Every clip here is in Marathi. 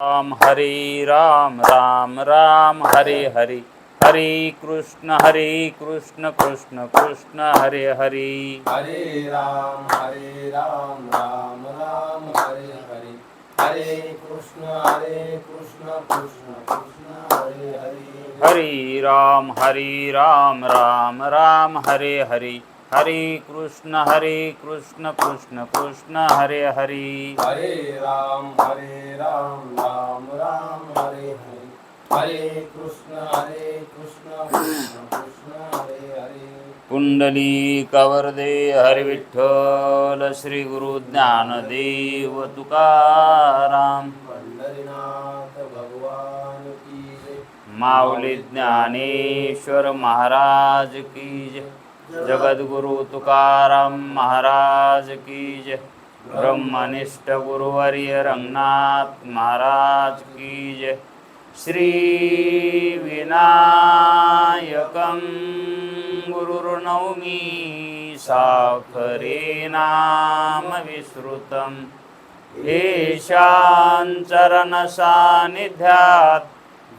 राम हरे राम राम राम हरे हरे हरे कृष्ण कृष्ण कृष्ण हरे हरे हरे राम राम राम हरे हरे हरे कृष्ण कृष्ण कृष्ण हरे हरे हरे राम राम राम हरे हरे हरे कृष्ण कृष्ण कृष्ण हरे हरे हरे राम राम राम हरे हरे हरे कृष्ण कृष्ण कृष्ण हरे हरे पुंडलीकवरदे हरि विठ्ठल श्री गुरु ज्ञानदेव तुकाराम पंढरीनाथ भगवान की जय माऊली ज्ञानेश्वर महाराज की जय जगद्गुरु तुकाराम महाराज की जय ब्रह्मनिष्ठ गुरुवर्य रंगनाथ महाराज की जय श्री विनायकं गुरुर्नौमि साखरे नाम विश्रुतम् येषां चरणसान्निध्यात्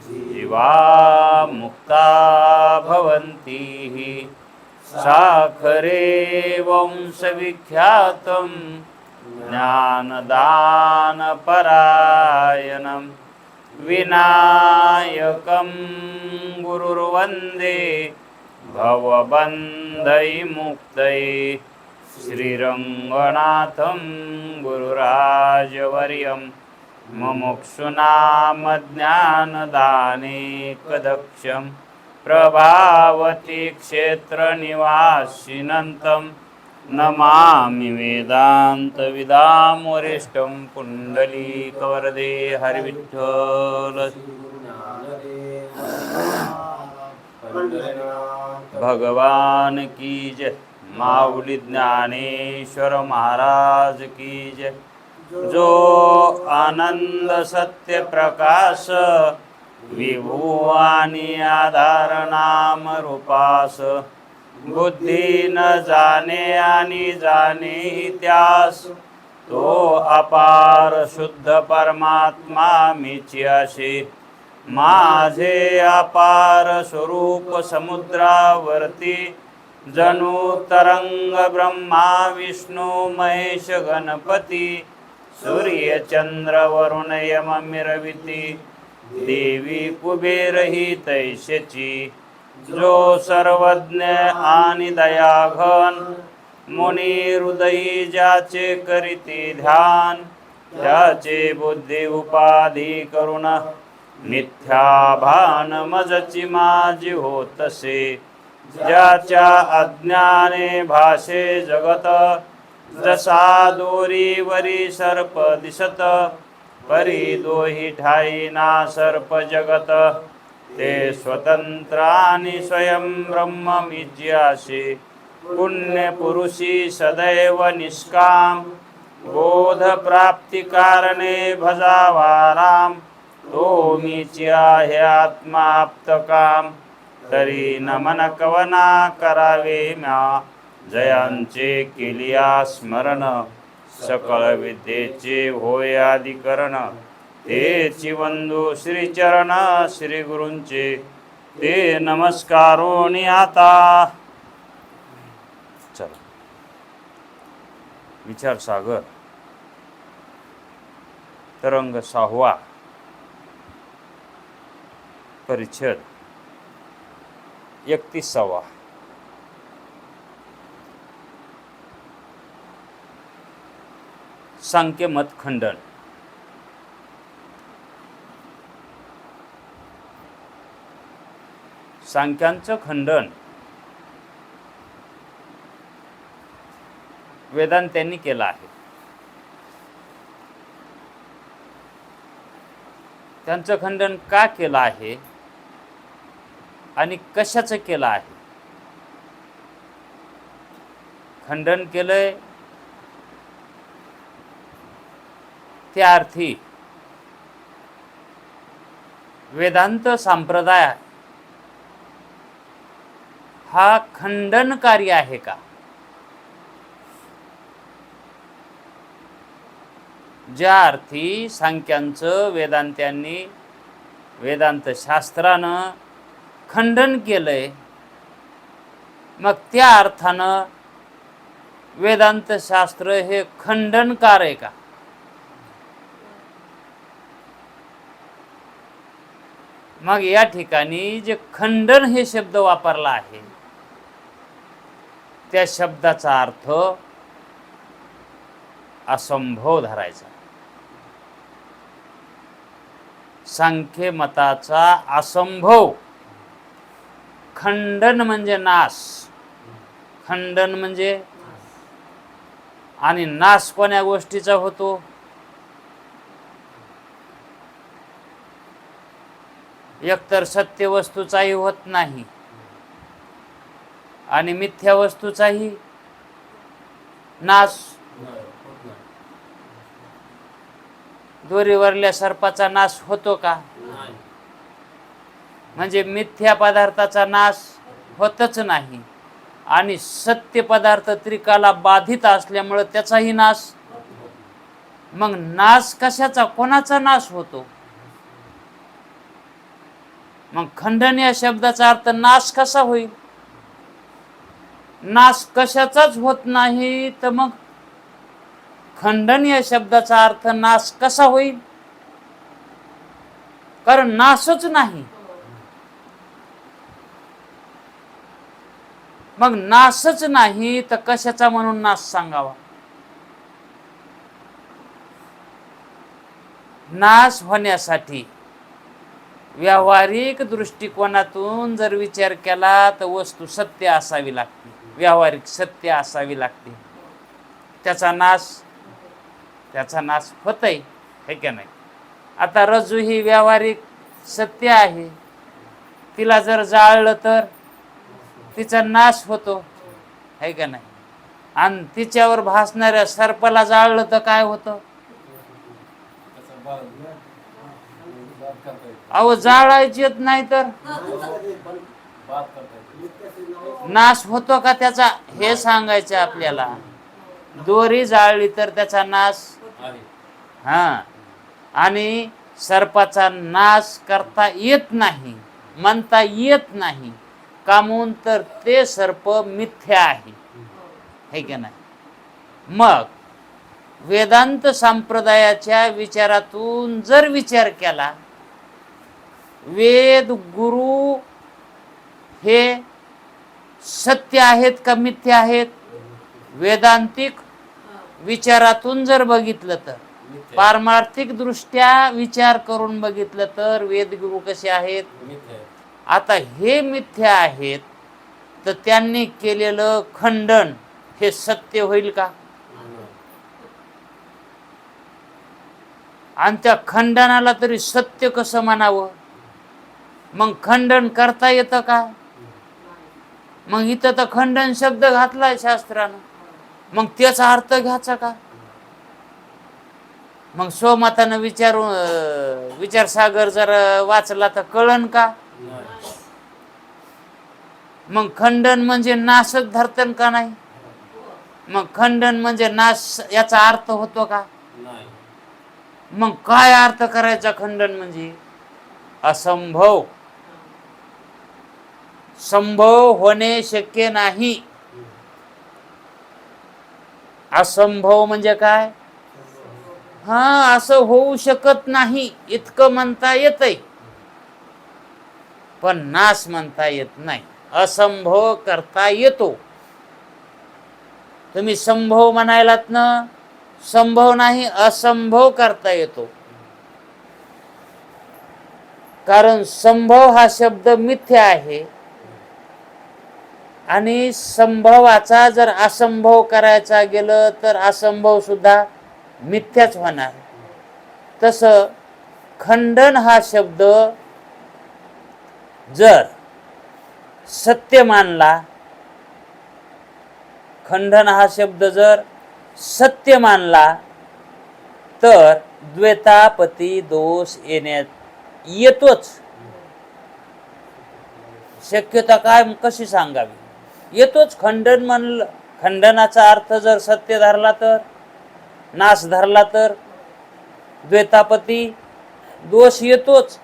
जीवा मुक्ता भवन्ति साखरे वंशविख्यातं ज्ञानदानपरायणं विनायकं गुरुर्वन्दे भवबन्धैमुक्तये श्रीरङ्गनाथं गुरुराजवर्यं मुमुक्षूणामज्ञानदानेकदक्षं प्रभावती क्षेत्रनिवासिनं नमामि वेदान्तविदां वरिष्ठं पुण्डलीकवरदे हरिविठ्ठल भगवान की जय माऊली ज्ञानेश्वर महाराज की जय जो आनंद सत्य प्रकाश विभुवानी आधार नाम रूपास बुद्धी न जाने आणि जाणे त्यास तो अपार शुद्ध परमात्मा मीची माझे अपार स्वरूप समुद्रावरती जणू तरंग ब्रह्मा विष्णू महेश गणपती सूर्य चंद्र वरुण यम मिरविती देवी कुबेर ही तैशची जो सर्वज्ञ आणि दयाघन मुनी हृदयी ज्याचे करीती ध्यान त्याचे बुद्धी उपाधी करुण मिथ्या भान मजची माझी होतसे ज्याच्या अज्ञाने भाषे जगत जसा दोरीवरी सर्प दिसत परी दोही ठाई ना सर्प जगत ते स्वतंत्र आणि स्वयं ब्रह्म मिज्याशी पुण्य पुरुषी सदैव निष्काम बोध प्राप्ती कारणे भजावा राम तो मीची आहे आत्माप्तकाम तरी नमन कवना करावे म्या जयांचे केलिया स्मरण सकळ विद्येचे होय अधिकरण तेची वंदू श्रीचरण श्री गुरूंचे ते नमस्कारोनी आता चला विचार सागर तरंग 6वा परिच्छेद 31वा सांख्य मत खंडन सांख्यांचं खंडन वेदांत्यांनी केलं आहे. त्यांचं खंडन का केलं आहे आणि कशाचं केलं आहे? खंडन केलंय त्या अर्थी वेदांत संप्रदाय हा खंडनकारी आहे का? ज्या अर्थी सांख्यांचं वेदांत्यांनी वेदांत शास्त्रानं खंडन केलंय, मग त्या अर्थानं वेदांत शास्त्र हे खंडनकार आहे का? मग या ठिकाणी जे खंडन हे शब्द वापरला आहे त्या शब्दाचा अर्थ असंभव धरायचा. सांख्य मताचा असंभव. खंडन म्हणजे नाश, खंडन म्हणजे, आणि नाश कोण्या गोष्टीचा होतो? एकतर सत्य वस्तूचाही होत नाही आणि मिथ्या वस्तूचाही नाश. दोरीवरल्या सर्पाचा नाश होतो का? म्हणजे मिथ्या पदार्थाचा नाश होतच नाही, आणि सत्य पदार्थ त्रिकाला बाधित असल्यामुळे त्याचाही नाश. मग नाश कशाचा, कोणाचा नाश होतो? मग खंडन या शब्दाचा अर्थ नाश कसा होईल? नाश कशाचाच होत नाही, तर मग खंडन या शब्दाचा अर्थ नाश कसा होईल? कारण नाशच नाही. मग नाशच नाही तर कशाचा म्हणून नाश सांगावा? नाश होण्यासाठी व्यावहारिक दृष्टिकोनातून जर विचार केला तर वस्तू सत्य असावी लागते, व्यावहारिक सत्य असावी लागते. त्याचा नाश होतय, हे का नाही? आता रज्जू ही व्यावहारिक सत्य आहे, तिला जर जाळलं तर तिचा नाश होतो, है का नाही? आणि तिच्यावर भासणाऱ्या सर्पाला जाळलं तर काय होतं? अहो जाळायची येत नाही तर नाश होतो का त्याचा, हे सांगायचं आपल्याला. दोरी जाळली तर त्याचा नाश, हा, आणि सर्पाचा नाश करता येत नाही, म्हणता येत नाही. कामून तर ते सर्प मिथ्या आहे, हे की नाही? मग वेदांत संप्रदायाच्या विचारातून जर विचार केला, वेद गुरु हे सत्य आहेत का मिथ्या आहेत? वेदांतिक विचारातून जर बघितलं तर, पारमार्थिक दृष्ट्या विचार करून बघितलं तर वेदगुरु कसे आहेत? आता हे मिथ्या आहेत, तर त्यांनी केलेलं खंडन हे सत्य होईल का? आणि त्या खंडनाला तरी सत्य कसं म्हणावं? मग खंडन करता येतं का? मग इथं तर खंडन शब्द घातलाय शास्त्रानं, मग त्याचा अर्थ घ्यायचा का? मग स्वमतानं विचारसागर जर वाचला तर कळन का? मग खंडन म्हणजे नाशच धरतन का नाही? मग खंडन म्हणजे नाश याचा अर्थ होतो का? मग काय अर्थ करायचा खंडन म्हणजे? असंभव, संभव होणे शक्य नाही. असंभव म्हणजे काय? हा, असं होऊ शकत नाही इतकं म्हणता येतंय, पण नाश म्हणता येत नाही. असंभव करता येतो. तुम्ही संभव म्हणायलात ना, संभव नाही, असंभव करता येतो. कारण संभव हा शब्द मिथ्या आहे, आणि संभवाचा जर असंभव करायचा गेलं तर असंभव सुद्धा मिथ्याच होणार. तसं खंडन हा शब्द जर सत्य मानला, खंडन हा शब्द जर सत्य मानला तर द्वैतापती दोष येतोच. शक्यता काय कशी सांगावी? येतोच. खंडन म्हणलं, खंडनाचा अर्थ जर सत्य धरला तर, नाश धरला तर द्वैतापती दोष येतोच.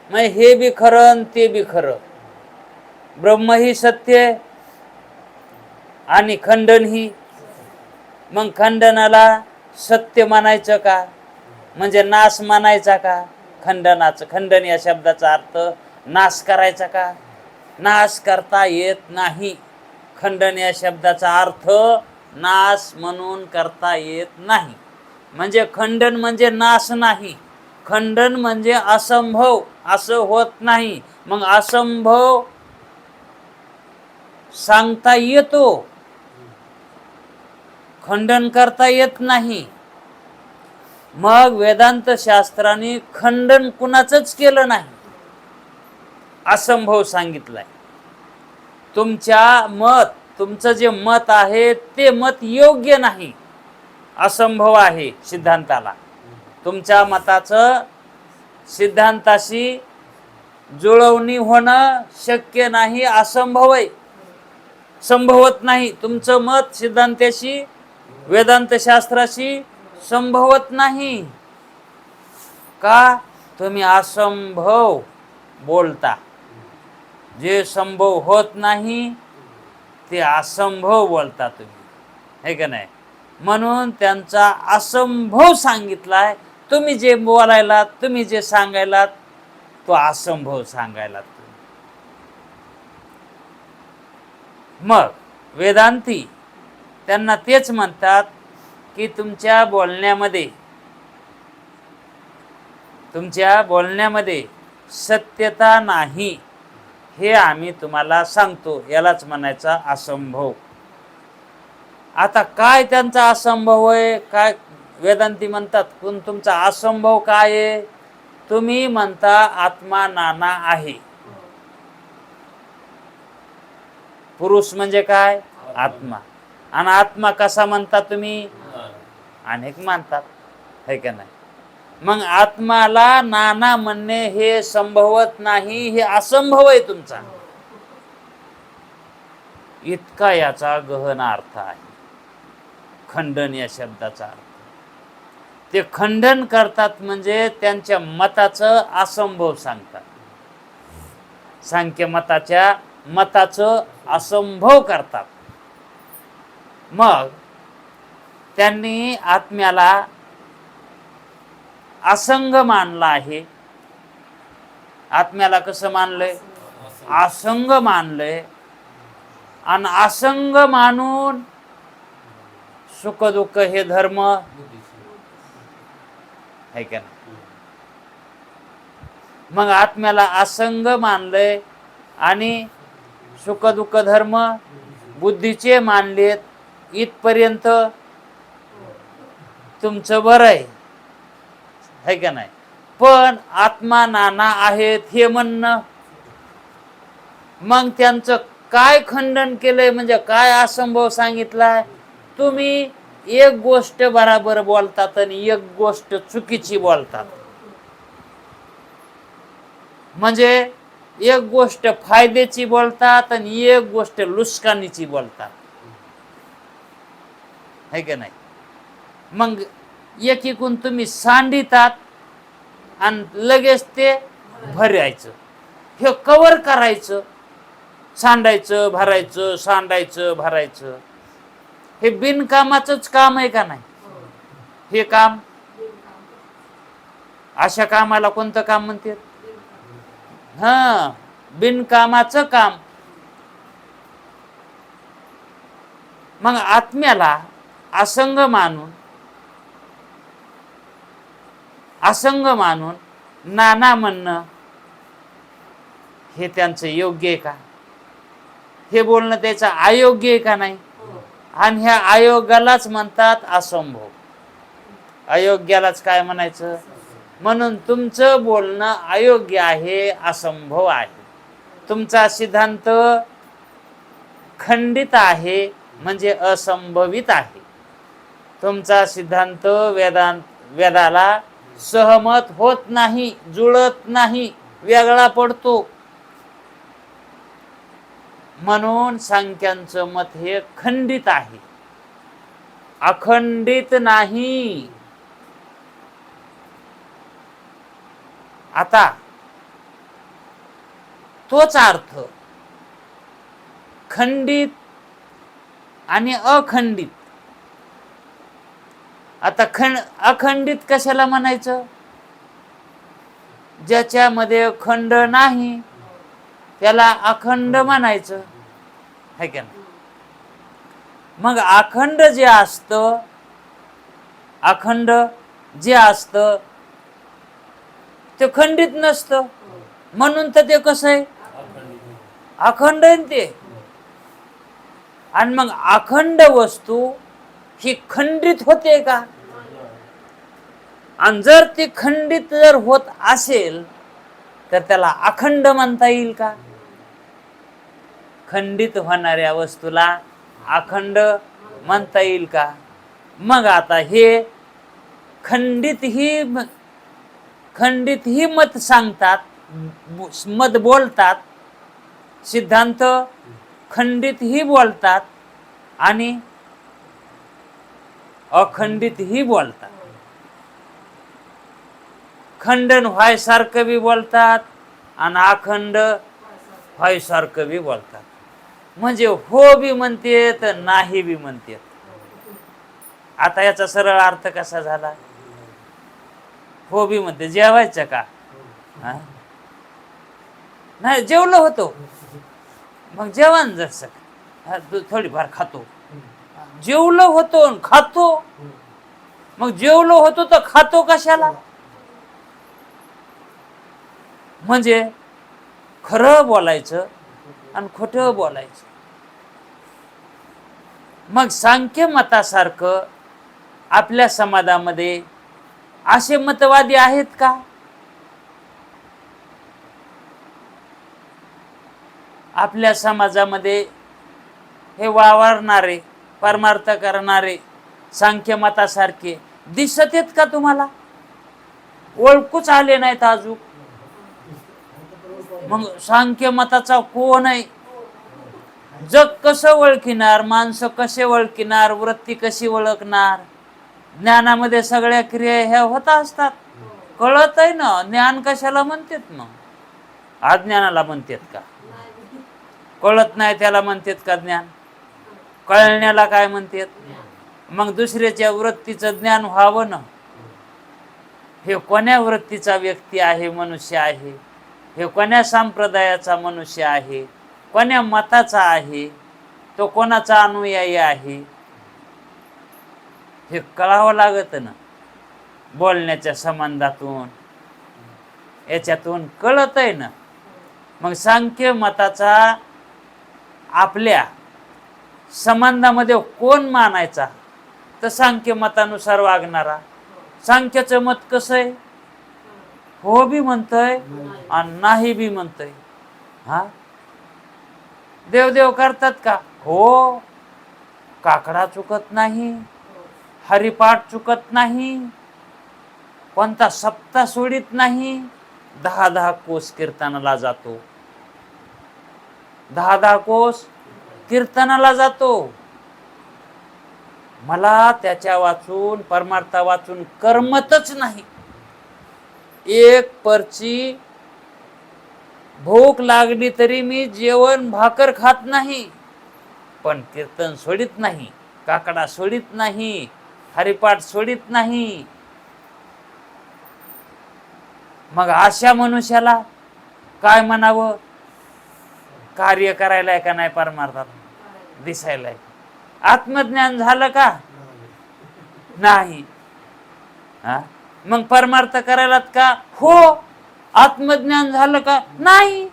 मग हे बी खरं आणि ते बी खरं, ब्रह्म ही सत्य आणि खंडन ही. मग खंडनाला सत्य मानायचं का, म्हणजे नाश मानायचा का? खंडनाचं, खंडन या शब्दाचा अर्थ नाश करायचा का? नाश करता येत नाही. खंडन या शब्दाचा अर्थ नाश म्हणून करता येत नाही. म्हणजे खंडन म्हणजे नाश नाही, खंडन म्हणजे असंभव, असं होत नाही. मग असंभव सांगता येतो, खंडन करता येत नाही. मग वेदांत शास्त्राने खंडन कुणाचंच केलं नाही, असंभव सांगितलंय. तुमचं जे मत आहे ते मत योग्य नाही, असंभव आहे सिद्धांताला. तुमच्या मताचं सिद्धांताशी जुळवणी होणं शक्य नाही, असंभव आहे, संभवत नाही. तुमचं मत सिद्धांताशी, वेदांत शास्त्राशी संभवत नाही. का? तुम्ही असंभव बोलता. जे संभव होत नाही ते असंभव बोलता तुम्ही, हे का नाही? म्हणून त्यांचा असंभव सांगितलाय. तुम्ही जे बोलायलात, तुम्ही जे सांगायलात, तो असंभव सांगायलात तुम्ही. मग वेदांती त्यांना तेच म्हणतात की तुमच्या बोलण्यामध्ये सत्यता नाही, हे आम्ही तुम्हाला सांगतो. यालाच म्हणायचा असंभव. आता काय त्यांचा असंभव आहे? काय वेदांती म्हणतात, पण तुमचा असंभव काय आहे? तुम्ही म्हणता आत्मा नाना आहे. पुरुष म्हणजे काय? आत्मा. आणि आत्मा कसा म्हणता तुम्ही? अनेक मानतात, है का नाही? मग आत्माला नाना म्हणणे हे संभवत नाही, हे असंभव आहे तुमचा. इतका याचा गहन अर्थ आहे खंडन या शब्दाचा अर्थ. ते खंडन करतात म्हणजे त्यांच्या मताचं असंभव सांगतात. सांख्य मताचं असंभव करतात. मग त्यांनी आत्म्याला असंग मानला आहे. आत्म्याला कसं मानलंय? असंग मानलंय. आणि असंग मानून सुख दुःख हे धर्म आहे का नाही? मग आत्म्याला असंग मानलंय आणि सुख दुःख धर्म बुद्धीचे मानलेत. इथपर्यंत तुमचं बरं आहे का नाही? पण आत्मा नाना आहेत हे म्हणणं, मग त्यांचं काय खंडन केलंय, म्हणजे काय असंभव सांगितलाय? तुम्ही एक गोष्ट बराबर बोलतात आणि एक गोष्ट चुकीची बोलतात. म्हणजे एक गोष्ट फायद्याची बोलतात आणि एक गोष्ट नुकसानीची बोलतात, है का नाही? मग एकीकून तुम्ही सांडितात आणि लगेच ते भरायचं, हे कवर करायचं. सांडायचं भरायचं, सांडायचं भरायचं, हे बिनकामाचंच काम आहे का नाही? हे काम, अशा कामाला कोणतं काम म्हणतात? बिनकामाचं काम. मग आत्म्याला असंग मानून नाना म्हणणं हे त्यांचं योग्य आहे का? हे बोलणं त्याचं अयोग्य आहे का नाही? आणि ह्या अयोग्यालाच म्हणतात असंभव. अयोग्यालाच काय म्हणायचं? म्हणून तुमचं बोलणं अयोग्य आहे, असंभव आहे. तुमचा सिद्धांत खंडित आहे, म्हणजे असंभवित आहे. तुमचा सिद्धांत वेदाला सहमत होत नाही, जुळत नाही, वेगळा पडतो. म्हणून सांख्यांचं मत हे खंडित आहे, अखंडित नाही. आता तोच अर्थ खंडित आणि अखंडित. आता अखंडित कशाला म्हणायचं? ज्याच्यामध्ये खंड नाही त्याला अखंड म्हणायचं, है का नाही? मग अखंड जे असतं, अखंड जे असतं ते खंडित नसतं, म्हणून तर ते कसं आहे? अखंड आहे ते. आणि मग अखंड वस्तू ही खंडित होते का? आणि जर ती खंडित जर होत असेल तर त्याला अखंड म्हणता येईल का? खंडित होणाऱ्या वस्तूला अखंड म्हणता येईल का? मग आता हे खंडित ही मत सांगतात, मत बोलतात, सिद्धांत खंडित ही बोलतात आणि अखंडित ही बोलतात. खंडन व्हायसारखं बी बोलतात आणि अखंड व्हायसारखं बी बोलतात. म्हणजे हो बी म्हणते तर नाही बी म्हणते. आता याचा सरळ अर्थ कसा झाला? हो बी म्हणते जेवायचं का? नाही, जेवलो होतो. मग जेवण जसं थोडीफार खातो. जेवलो होतो खातो. मग जेवलो होतो तर खातो कशाला? म्हणजे खरं बोलायचं आणि खोटं बोलायचं. मग सांख्य मतासारखं आपल्या समाजामध्ये असे मतवादी आहेत का? आपल्या समाजामध्ये हे वावरणारे, परमार्थ करणारे सांख्य मतासारखे दिसत आहेत का तुम्हाला? ओळखूच आले नाहीत अजून. मग सांख्य मताचा कोण आहे? जग कसं ओळखिणार? माणसं कसे ओळखिणार? वृत्ती कशी ओळखणार? ज्ञानामध्ये सगळ्या क्रिया ह्या होत असतात. कळत आहे ना. ज्ञान कशाला म्हणतात? मग अज्ञानाला म्हणतात का? कळत नाही त्याला म्हणतात का ज्ञान? कळण्याला काय म्हणतात? मग दुसऱ्याच्या वृत्तीचं ज्ञान व्हावं ना. हे कोण्या वृत्तीचा व्यक्ती आहे, मनुष्य आहे? हे कोण्या संप्रदायाचा मनुष्य आहे? कोण्या मताचा आहे? तो कोणाचा अनुयायी आहे? हे कळावं लागत ना. बोलण्याच्या संबंधातून याच्यातून कळत आहे ना. मग सांख्य मताचा आपल्या संबंधामध्ये कोण मानायचा? तर सांख्य मतानुसार वागणारा. सांख्याचं मत कसं आहे? हो बी म्हणतंय आणि नाही बी म्हणतंय. हा, देवदेव करतात का? हो. काकडा चुकत नाही, हरिपाठ चुकत नाही, कोणता सप्ताह सोडित नाही. 10 कोस कीर्तनाला जातो. 10 कोस कीर्तनाला जातो. मला त्याच्या वाचून, परमार्थ वाचून करमतच नाही. एक पर्ची भूक लागली तरी मी जेवण भाकर खात नाही, पण कीर्तन सोडित नाही, काकडा सोडित नाही, हरिपाठ सोडित नाही. मग अशा मनुष्याला काय म्हणावं? कार्य करायला का नाही? परमार्थात दिसायला आत्मज्ञान झालं का? नाही. हा, मग परमार्थ करायलात का? हो. आत्मज्ञान झालं का? नाही.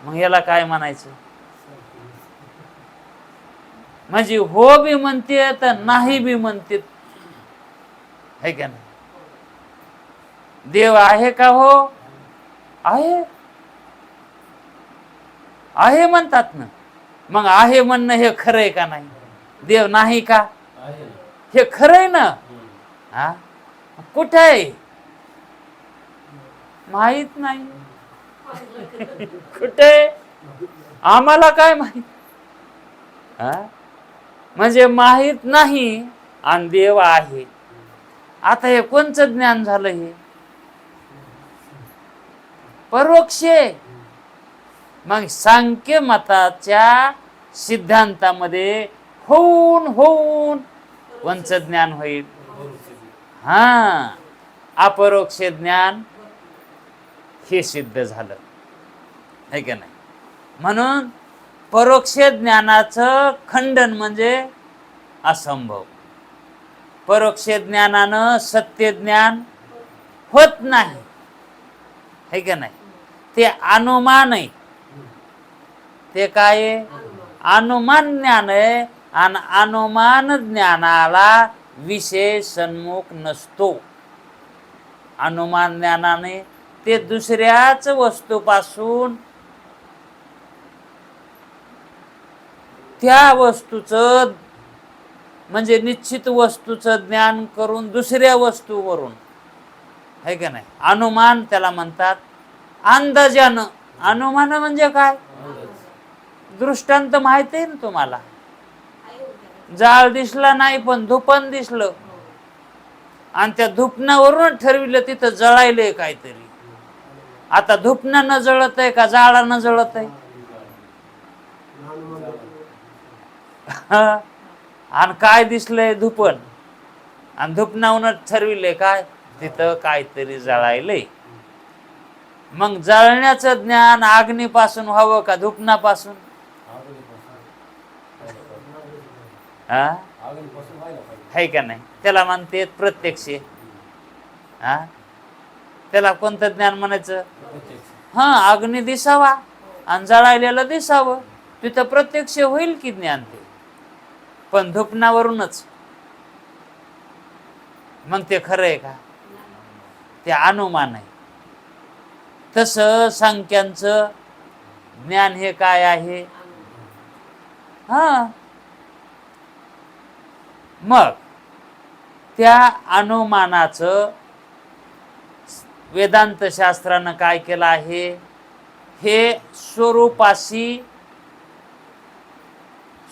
मग याला काय म्हणायचं? म्हणजे हो बी म्हणते तर नाही बी म्हणते, है का नाही? देव आहे का? हो आहे. आहे म्हणतात ना. मग आहे म्हणणं हे खरं आहे का नाही? देव नाही का? हे खरं आहे ना. हा, कुठं आहे? माहित नाही. कुठे? आम्हाला काय माहित? हा, म्हणजे माहित नाही आणि देव आहे. आता हे कोणचं ज्ञान झालं? हे परोक्ष आहे. मग सांख्य मताच्या सिद्धांतामध्ये होऊन होऊन कोणचं ज्ञान होईल? हा, अपरोक्ष ज्ञान हे सिद्ध झालं आहे का नाही? म्हणून परोक्ष ज्ञानाचं खंडन म्हणजे असंभव. परोक्ष ज्ञानानं सत्य ज्ञान होत नाही है का नाही? ते अनुमान आहे. ते काय आहे? अनुमान ज्ञान आहे. आणि अनुमान ज्ञानाला विषय सन्मुख नसतो. अनुमान ज्ञानाने ते दुसऱ्याच वस्तूपासून त्या वस्तूचं म्हणजे निश्चित वस्तूचं ज्ञान करून दुसऱ्या वस्तूवरून है का नाही? अनुमान त्याला म्हणतात. अंदाजानं. अनुमान म्हणजे काय? दृष्टांत माहिती आहे ना तुम्हाला. जाळ दिसला नाही पण धुपण दिसलं आणि त्या धुपणावरून ठरविलं तिथं जळायलंय काहीतरी. आता धुपणं न जळत आहे का जाळानं जळत आहे? आणि काय दिसलंय? धुपण. आणि धुपणावरून ठरविलंय काय? तिथं काहीतरी जळायलंय. मग जळण्याचं ज्ञान अग्नीपासून व्हावं का धुपणापासून? है का नाही? त्याला म्हणते प्रत्यक्ष. हा, त्याला कोणतं ज्ञान म्हणायचं? हा, अग्नी दिसावा आणि जळायलेलं दिसावं, तिथं प्रत्यक्ष होईल की ज्ञान ते. पण धुपणावरूनच. मग ते खरं आहे का? ते अनुमान आहे. तसं सांख्यांचं ज्ञान हे काय आहे? हा, मग त्या अनुमानाचं वेदांत शास्त्रानं काय केलं आहे? हे स्वरूपाशी,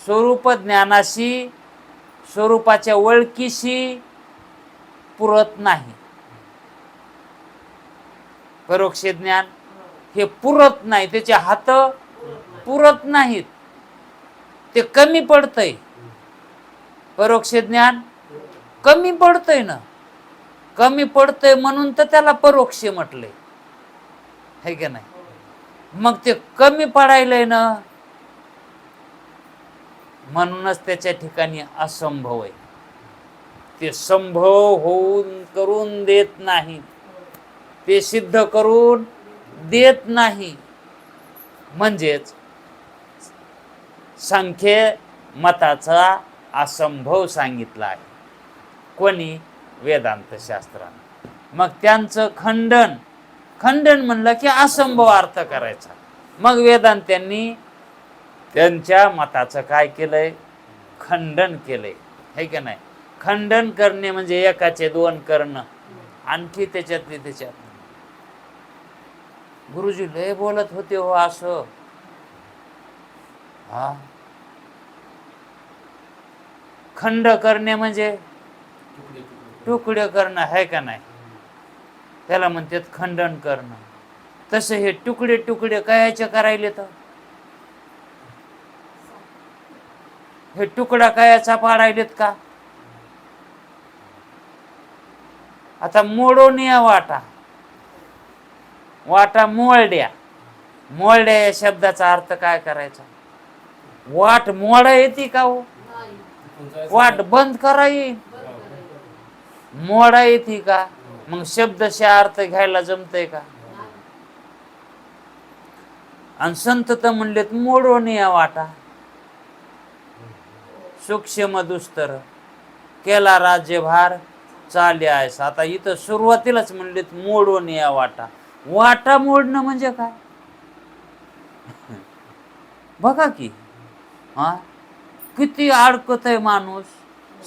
स्वरूप ज्ञानाशी, स्वरूपाच्या ओळखीशी पुरत नाही. परोक्ष ज्ञान हे पुरत नाही. त्याचे हात पुरत नाहीत. ते कमी पडतंय. परोक्ष ज्ञान कमी पडतंय ना. कमी पडतंय म्हणून तर त्याला परोक्ष म्हटलंय है का नाही? मग ते कमी पडायलंय ना, म्हणूनच त्याच्या ठिकाणी असंभव आहे. ते संभव होऊन करून देत नाही. ते सिद्ध करून देत नाही. म्हणजेच सांख्य मताचा असंभव सांगितला आहे. कोणी? वेदांत शास्त्राने. मग त्यांचं खंडन. खंडन म्हणलं की असंभव अर्थ करायचा. मग वेदांत्यांनी त्यांच्या मताचं काय केलंय? खंडन केलंय है का नाही? खंडन करणे म्हणजे एकाचे दोन करणं. आणखी त्याच्यातली त्याच्यात. गुरुजी लय बोलत होते हो असं. हा, खंड करणे म्हणजे तुकडे करणं है का नाही? त्याला म्हणतात खंडन करणं. तसं हे तुकडे तुकडे कायचे करायले? तर हे तुकडा कायाचा पाडायलेत का? आता मोडून या वाटा. वाटा मोळड्या. मोळड्या या शब्दाचा अर्थ काय करायचा? वाट मोडा येते का हो? वाट बंद करा येईल. मोडा येते का? मग शब्दशः अर्थ घ्यायला जमतय का? आणि संत तर म्हणलेत मोडून या वाटा. सूक्ष्म दुस्तर केला राज्यभार चाले आहेस. आता इथं सुरुवातीलाच म्हणलेत मोडून या वाटा. वाटा मोडणं म्हणजे काय? बघा की. हा, किती अडकत आहे माणूस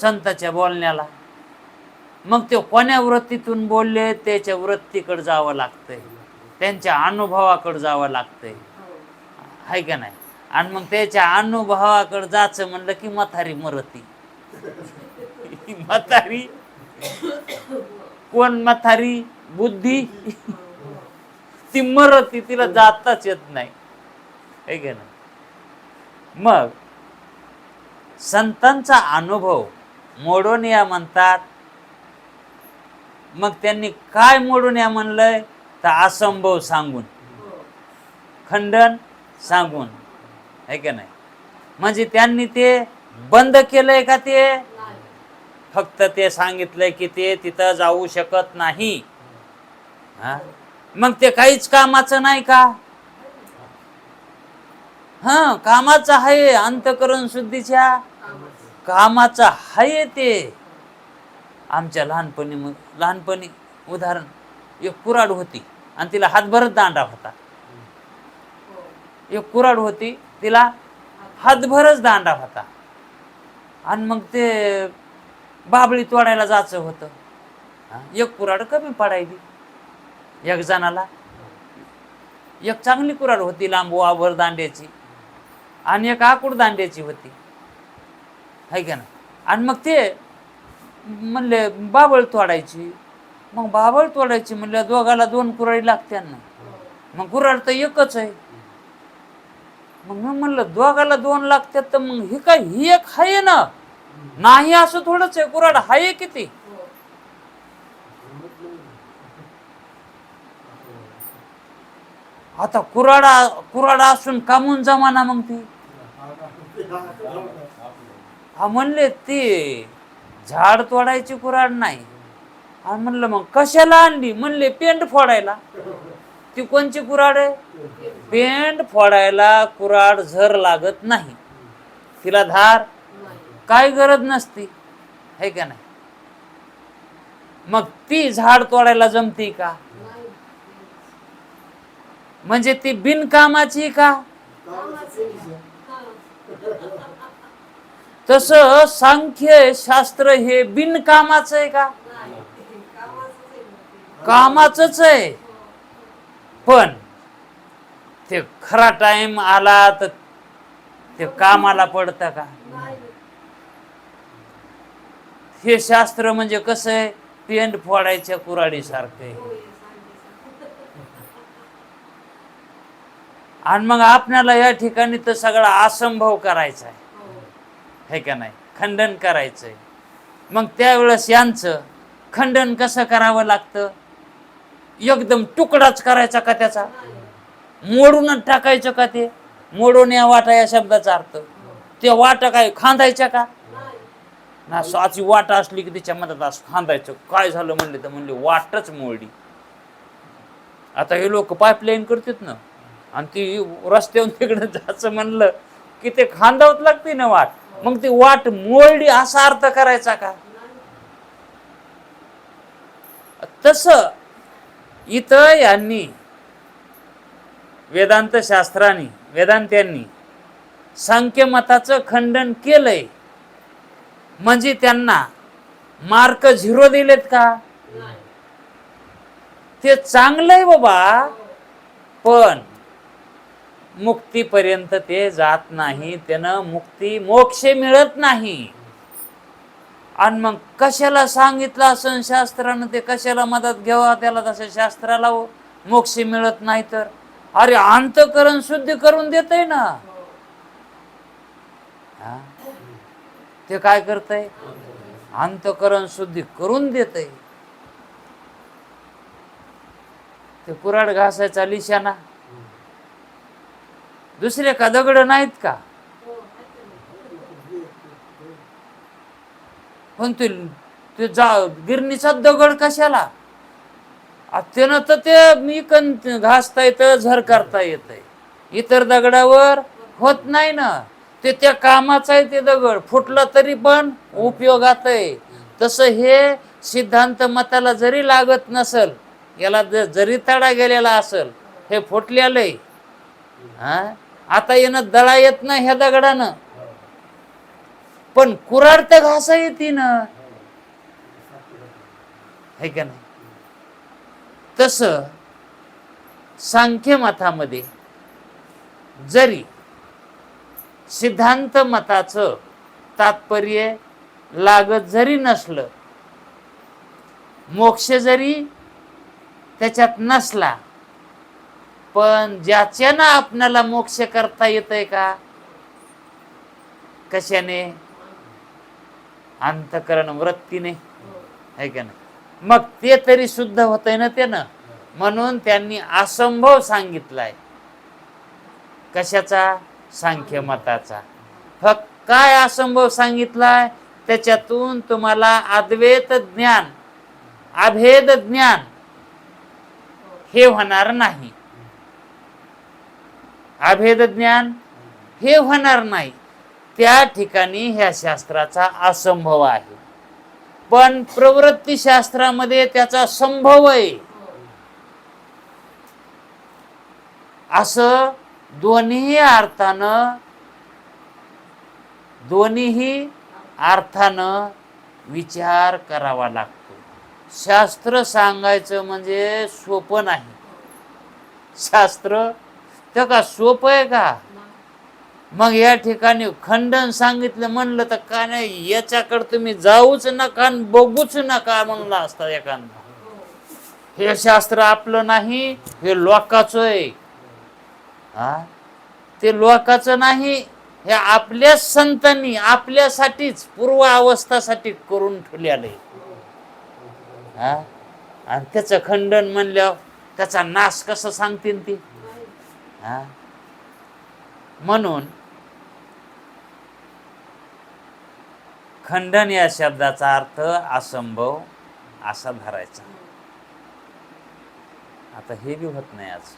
संताच्या बोलण्याला. मग ते कोण्या वृत्तीतून बोलले त्याच्या वृत्तीकडे जावं लागतंय. त्यांच्या अनुभवाकडे जावं लागतंय है का नाही? आणि मग त्याच्या अनुभवाकडे जायचं म्हणलं की म्हातारी मरती. म्हातारी कोण? म्हातारी बुद्धी. ती मरती, तिला जाताच येत नाही, है की नाही? मग संतांचा अनुभव मोडून या म्हणतात. मग त्यांनी काय मोडून या म्हणलंय? तर असंभव सांगून, खंडन सांगून, है की नाही? म्हणजे त्यांनी ते बंद केलंय का? ते फक्त ते सांगितलंय की ते तिथं जाऊ शकत नाही. हा, मग ते काहीच कामाचं नाही का? हा, कामाचं आहे. अंतःकरण शुद्धीच्या कामाचं आहे ते. आमच्या लहानपणी उदाहरण, एक कुऱ्हाड होती आणि तिला हातभरच दांडा होता. एक कुऱ्हाड होती, तिला हातभरच दांडा होता. आणि मग ते बाबळी तोडायला जायचं होतं. एक कुऱ्हाड कमी पडायली एक जणाला. एक चांगली कुऱ्हाड होती, लांब वावर दांड्याची, आणि एक आकुड दांड्याची होती, है का ना? आणि मग ते म्हणले बाबळ तोडायची. मग बाबळ तोडायची म्हणले दोघाला 2 कुऱ्हाडी लागते ना. मग कुऱ्हाड तर एकच आहे. मग मी म्हणलं दोघाला 2 लागतात, तर मग ही काय, ही एक आहे ना? नाही, असं थोडंच आहे, कुऱ्हाड आहे किती. आता कुऱ्हाड असून कामून जमाना मग ती. हा, म्हणले ती झाड तोडायची कुऱ्हाड नाही. हा, म्हणलं मग कशाला आणली? म्हणले पेंट फोडायला. ती कोणची कुऱ्हाड आहे? पेंट फोडायला कुऱ्हाड झर लागत नाही, तिला धार काय गरज नसती, है का नाही? मग ती झाड तोडायला जमती का? म्हणजे ती बिनकामाची का? तस सांख्य शास्त्र हे बिनकामाचं आहे का? कामाचंच आहे. पण ते खरा टाइम आला तर ते कामाला पडतं का? हे शास्त्र म्हणजे कसं आहे? पेंट फोडायच्या कुऱ्हाडी सारखं आहे. आणि मग आपल्याला या ठिकाणी तर सगळा असंभव करायचा आहे का नाही? खंडन करायचंय. मग त्यावेळेस यांचं खंडन कसं करावं लागतं? एकदम तुकडाच करायचा का त्याचा? मोडूनच टाकायचं का? ते मोडून या वाटा या शब्दाचा अर्थ, ते वाटा काय खांदायच्या का? ना, साची वाटा असली की तिच्या मधात असं खांदायचं. काय झालं म्हणले तर म्हणले वाटच मोडली. आता हे लोक पाईपलाईन करतात ना, आणि ती रस्त्यावर तिकडे जायचं म्हणलं की ते खांदावत लागते ना वाट. मग ती वाट मोडली असा अर्थ करायचा का? तस इथं यांनी वेदांत्यांनी सांख्य मताचं खंडन केलंय. म्हणजे त्यांना मार्क 0 दिलेत का? ते चांगलंय बाबा, पण मुक्तीपर्यंत ते जात नाही. त्यानं मुक्ती मोक्ष मिळत नाही. आणि मग कशाला सांगितलं असं शास्त्रानं? ते कशाला मदत घ्यावा त्याला? तसं शास्त्राला मोक्ष मिळत नाही तर? अरे अंतःकरण शुद्धी करून देतय ना. ते काय करतय? अंतःकरण शुद्धी करून देतय. ते कुऱ्हाड घासायचा लिशाना दुसरे का दगड नाहीत का? पण ते गिरणीचा दगड कशाला? त्यानं तर ते मी घासता येतं, झर करता येतंय. इतर दगडावर होत नाही ना. ते त्या कामाचं आहे. ते दगड फुटलं तरी पण उपयोगात आहे. तसं हे सिद्धांत मताला जरी लागत नसल, याला जरी तडा गेलेला असल, हे फुटलेलं आहे. आता येणं दळा येत नाही ह्या दगडानं, पण कुऱ्हाड तर घासा येते ना, है का नाही? तस सांख्य मतामध्ये जरी सिद्धांत मताचं तात्पर्य लागत जरी नसलं, मोक्ष जरी त्याच्यात नसला, पण ज्याच्यानं आपल्याला मोक्ष करता येतंय का? कशाने? अंतकरण वृत्तीने, है का नाही? मग ते तरी शुद्ध होतंय ना त्यानं. म्हणून त्यांनी असंभव सांगितलाय. कशाचा? सांख्य मताचा. फक्त काय असंभव सांगितलाय? त्याच्यातून तुम्हाला अद्वैत ज्ञान, अभेद ज्ञान हे होणार नाही. अभेद ज्ञान हे होणार नाही. त्या ठिकाणी ह्या शास्त्राचा असंभव आहे. पण प्रवृत्ती शास्त्रामध्ये त्याचा संभव आहे. असं दोन्ही अर्थानं विचार करावा लागतो. शास्त्र सांगायचं म्हणजे सोपं नाही. शास्त्र तर का सोपं आहे का? मग या ठिकाणी खंडन सांगितलं म्हणलं तर का नाही, याच्याकडे तुम्ही जाऊच नका आणि बघूच नका म्हणलं असतं एखादं. हे शास्त्र आपलं नाही, हे लोकाचं आहे. ते लोकाचं नाही, हे आपल्याच संतांनी आपल्यासाठीच पूर्व अवस्थासाठी करून ठेवलेलं आहे. आणि त्याचं खंडन म्हणल्यावर त्याचा नाश कसं सांगतील ती? म्हणून खंडन या शब्दाचा अर्थ असंभव असा धरायचा. आता हे बी होत नाही आज.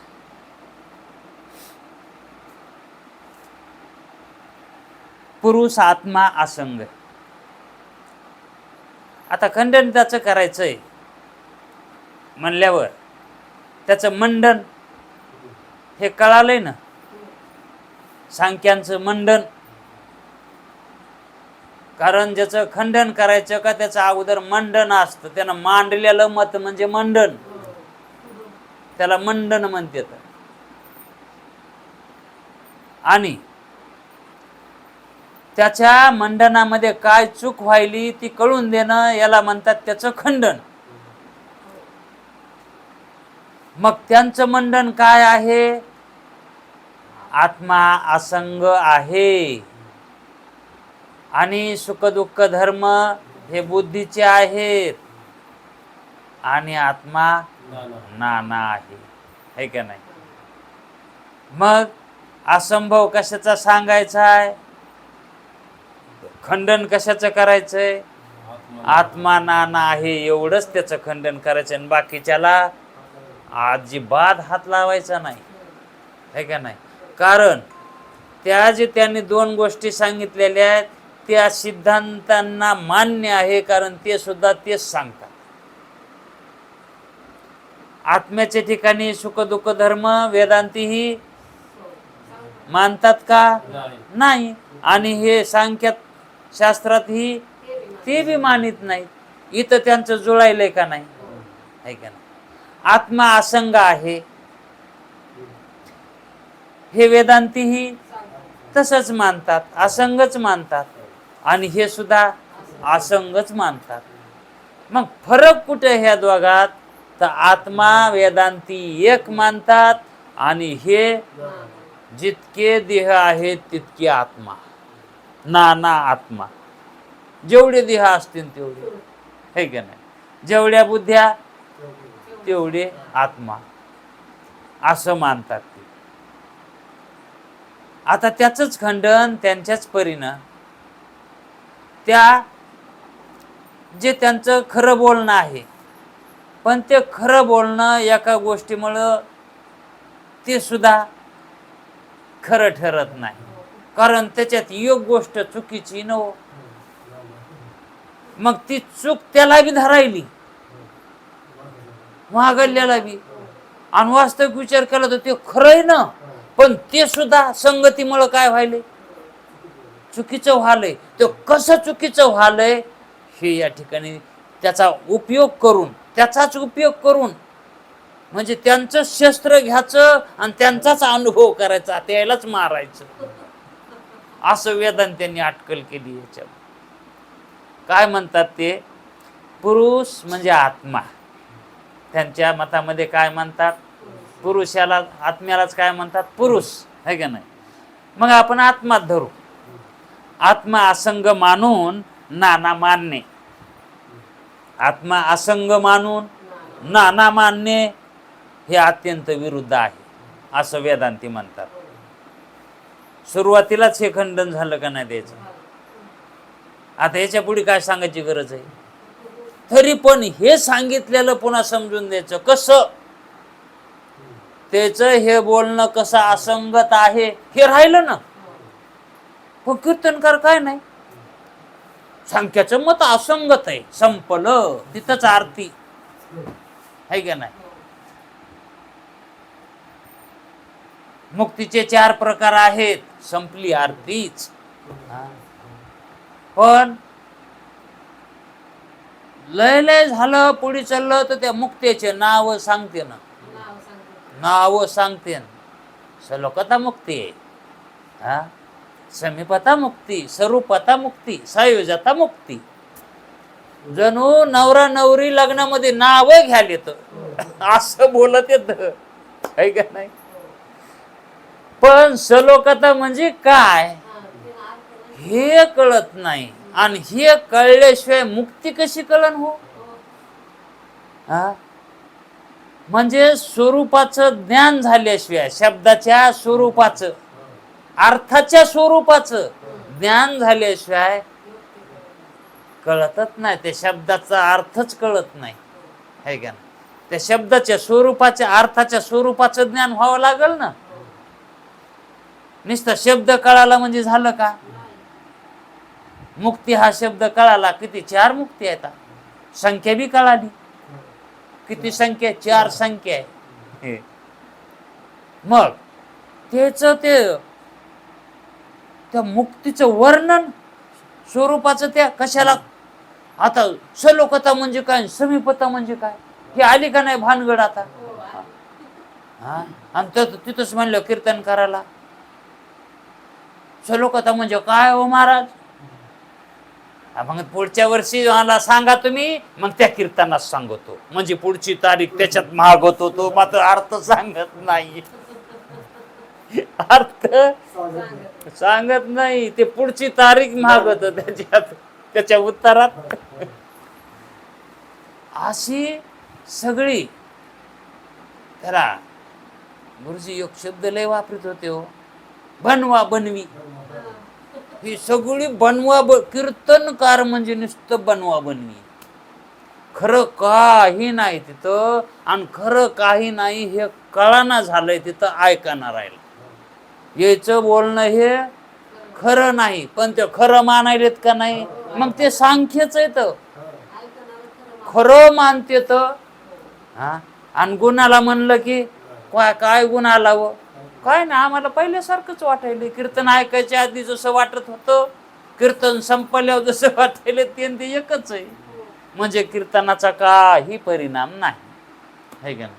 पुरुष आत्मा असंग. आता खंडन त्याचं करायचंय म्हणल्यावर त्याचं मंडन हे कळालंय ना. सांख्यांचं मंडन, कारण ज्याचं खंडन करायचं का त्याचं अगोदर मंडन असतं. त्यानं मांडलेलं मत म्हणजे मंडन, त्याला मंडन म्हणतात. आणि त्याच्या मंडनामध्ये काय चूक व्हायली ती कळून देणं याला म्हणतात त्याचं खंडन. मग त्यांचं मंडन काय आहे? आत्मा असंग आहे आणि सुख दुःख धर्म हे बुद्धीचे आहेत आणि आत्मा नाना आहे, है का नाही? मग असंभव कशाचा सांगायचा आहे? खंडन कशाचं करायचंय? आत्मा नाना आहे एवढंच त्याचं खंडन करायचं आणि बाकीच्याला अजिबात हात लावायचा नाही, है का नाही? कारण त्या जे त्यांनी दोन गोष्टी सांगितलेल्या आहेत त्या सिद्धांतांना मान्य आहे, कारण ते सुद्धा तेच सांगतात. आत्म्याच्या ठिकाणी सुख दुःख धर्म वेदांतीही मानतात का? नाही. आणि हे सांख्यात शास्त्रातही ते बी मानित नाहीत. इथं त्यांचं जुळायलंय का नाही, है का नाही? आत्मा असंग आहे हे वेदांतीही तसंच मानतात, असंगच मानतात. आणि हे सुद्धा असंगच मानतात. मग फरक कुठे ह्या दोघात? तर आत्मा वेदांती एक मानतात आणि हे जितके देह आहेत तितके आत्मा, नाना आत्मा. जेवढे देह असतील तेवढे, है का नाही? जेवढ्या बुद्ध्या तेवढे आत्मा, असं मानतात ते. आता त्याचंच खंडन त्यांच्याच परीनं त्या जे त्यांचं खरं बोलणं आहे, पण ते खरं बोलणं एका गोष्टीमुळं ते सुद्धा खरं ठरत नाही, कारण त्याच्यात एक गोष्ट चुकीची न हो. मग ती चूक त्याला बी धरायली, महागल्याला बी. आणि वास्तविक विचार केला तर ते खरंय ना, पण ते सुद्धा संगतीमुळं काय व्हायलंय? चुकीचं व्हायलंय. ते कसं चुकीचं व्हायलंय हे या ठिकाणी त्याचा उपयोग करून, त्याचाच उपयोग करून म्हणजे त्यांचं शस्त्र घ्यायचं आणि त्यांचाच अनुभव करायचा, त्यालाच मारायचं, असं वेदांत्यांनी अटकल केली. याच्यावर काय म्हणतात ते? पुरुष म्हणजे आत्मा. त्यांच्या मतामध्ये काय म्हणतात? पुरुषाला आत्म्यालाच काय म्हणतात? पुरुष, है का नाही? मग आपण आत्मात धरू. आत्मा असंग मानून नाना मानणे, आत्मा असंग मानून नाना मानणे हे अत्यंत विरुद्ध आहे असं वेदांती म्हणतात. सुरुवातीलाच हे खंडन झालं का नाही द्यायचं? आता याच्या पुढे काय सांगायची गरज आहे? तरी पण हे सांगितलेलं पुन्हा समजून द्यायचं कसं, त्याच हे बोलणं कसं असंगत आहे हे राहिलं ना. पण कीर्तनकार काय नाही, सांख्याचं मत असंगत आहे, संपलं तिथंच आरती, है का नाही? मुक्तीचे 4 प्रकार आहेत, संपली आरतीच. पण लय लय झालं, पुढे चाललं तर त्या मुक्तीचे नाव सांगते ना, नाव सांगते ना. सलोकता मुक्ती आहे, हा, समीपता मुक्ती, स्वरूपता मुक्ती, संयोजता मुक्ती. जणू नवरा नवरी लग्नामध्ये नाव घ्याल येत असं बोलत येत, आहे का नाही? पण सलोकता म्हणजे काय हे कळत नाही, आणि हे कळल्याशिवाय मुक्ती कशी कळन हो? हा, म्हणजे स्वरूपाचं ज्ञान झाल्याशिवाय, शब्दाच्या स्वरूपाचं, अर्थाच्या स्वरूपाचं ज्ञान झाल्याशिवाय कळतच नाही. त्या शब्दाचा अर्थच कळत नाही, है का नाही? त्या शब्दाच्या स्वरूपाच्या, अर्थाच्या स्वरूपाचं ज्ञान व्हावं लागल ना. नुसता शब्द कळाला म्हणजे झालं का? मुक्ती हा शब्द कळाला, किती 4 मुक्ती आहेत, संख्या बी कळाली. किती संख्या? 4 संख्या आहे. मग त्याच त्या मुक्तीचं वर्णन स्वरूपाचं त्या कशाला? आता सलोकता म्हणजे काय, समीपता म्हणजे काय, हे आली का नाही भानगड आता? हा, आणि तिथंच म्हणलं कीर्तन करायला सलोकता म्हणजे काय हो महाराज? मग पुढच्या वर्षी मला सांगा तुम्ही, मग त्या कीर्तनात सांगतो, म्हणजे पुढची तारीख त्याच्यात मागवतो. तो मात्र अर्थ सांगत नाही, अर्थ सांगत नाही, ते पुढची तारीख मागवत त्याच्यात, त्याच्या उत्तरात. अशी सगळी, त्याला गुरुजी एक शब्द लय वापरत होते हो, बनवा बनवी. ही सगळी बनवा कीर्तनकार म्हणजे नुसतं बनवा बनवी. खरं काही नाही तिथं, आणि खरं काही नाही हे कळाना झालंय तिथं, ऐकाना राहिलं. याचं बोलणं हे खरं नाही, पण ते खरं मानायलेत का नाही? मग ते सांख्यच येत, खरं मानते तर. हा, आणि गुणाला म्हणलं की काय गुण आला व काय ना, आम्हाला पहिल्यासारखंच वाटायला. कीर्तन ऐकायच्या आधी जसं वाटत होतं, कीर्तन संपल्यावर जसं वाटायला, ते एकच आहे. म्हणजे कीर्तनाचा काही परिणाम नाही, है का नाही?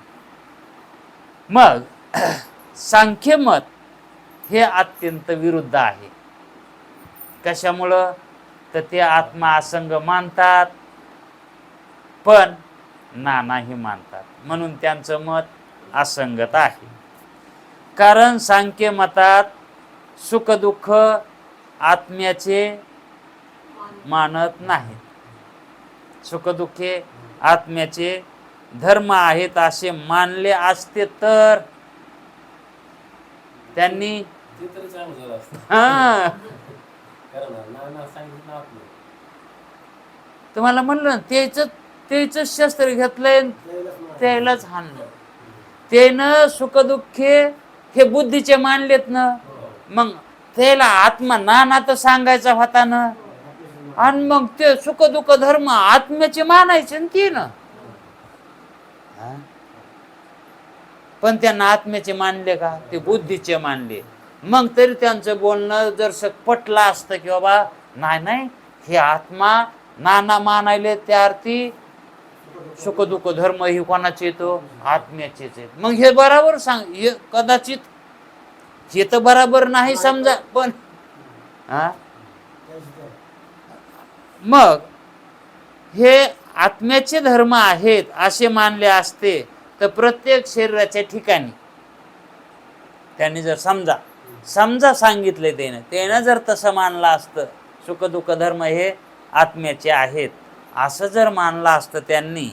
मग सांख्यमत हे अत्यंत विरुद्ध आहे. कशामुळं? तर ते आत्मा असंग मानतात, पण नानाही मानतात, म्हणून त्यांचं मत असंगत आहे. कारण सांख्य मतात सुख दुःख आत्म्याचे मानत नाहीत. सुख दुःखे आत्म्याचे धर्म आहेत असे मानले असते तर त्यांनी हा, तुम्हाला म्हणलं तेच शस्त्र घेतलंय, त्यालाच हाणलं. त्यानं सुख दुःखे हे बुद्धीचे मानलेत ना, मग त्याला आत्मा नाना तर सांगायचा होता ना, आणि मग ते सुख दुःख धर्म आत्म्याचे मानायचे ना ती ना. पण त्यांना आत्म्याचे मानले का? ते बुद्धीचे मानले. मग तरी त्यांचं बोलणं जर पटलं असतं की बाबा नाही हे आत्मा नाना मानायले, त्या अर्थी सुख दुःख धर्म ही कोणाचे येतो? आत्म्याचेच आहेत. मग हे बरोबर सांग, हे कदाचित हे तर बरोबर नाही समजा, पण मग हे आत्म्याचे धर्म आहेत असे मानले असते तर प्रत्येक शरीराच्या ठिकाणी त्यांनी जर समजा सांगितले त्यानं जर तसं मानलं असतं, सुख दुःख धर्म हे आत्म्याचे आहेत असं जर मानलं असतं त्यांनी,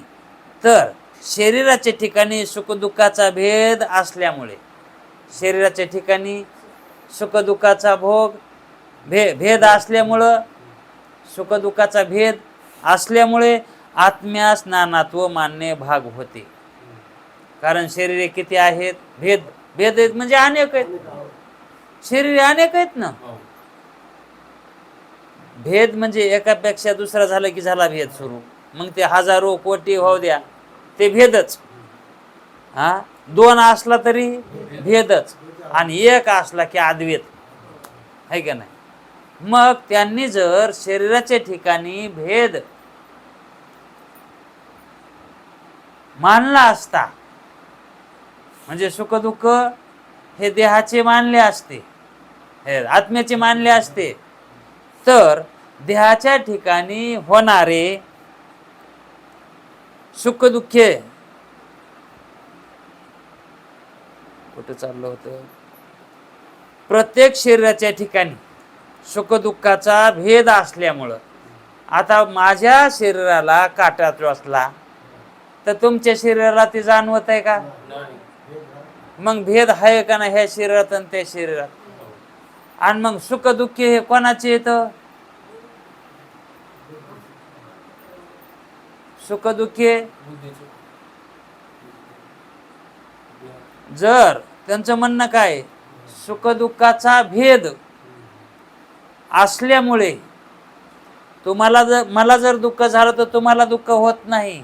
तर शरीराच्या ठिकाणी सुखदुःखाचा भेद असल्यामुळे, शरीराच्या ठिकाणी सुखदुःखाचा भेद असल्यामुळं, सुखदुःखाचा भेद असल्यामुळे आत्म्यास नानात्व मानणे भाग होते. कारण शरीरे किती आहेत? भेद आहेत म्हणजे अनेक आहेत. शरीरे अनेक आहेत ना. भेद म्हणजे एकापेक्षा दुसरा झाला की झाला भेद सुरू. मग ते हजारो कोटी होऊ द्या, ते भेदच. हा, दोन असला तरी भेदच, आणि एक असला की अद्वैत आहे का नाही. मग त्यांनी जर शरीराच्या ठिकाणी भेद मानला असता, म्हणजे सुख दुःख हे देहाचे मानले असते, हे आत्म्याचे मानले असते, तर देहाच्या ठिकाणी होणारे सुख दुःखे, कुठे चाललं होतं, प्रत्येक शरीराच्या ठिकाणी सुख दुःखाचा भेद असल्यामुळं, आता माझ्या शरीराला काटा टोचला तर तुमच्या शरीराला ते जाणवत आहे का? मग भेद आहे का नाही ह्या शरीरात आणि त्या शरीरात? आणि मग सुख दुःख हे कोणाचे येतं? सुख दुःखे जर त्यांचं म्हणणं काय, सुख दुःखाचा भेद असल्यामुळे मला जर दुःख झालं तर तुम्हाला दुःख होत नाही,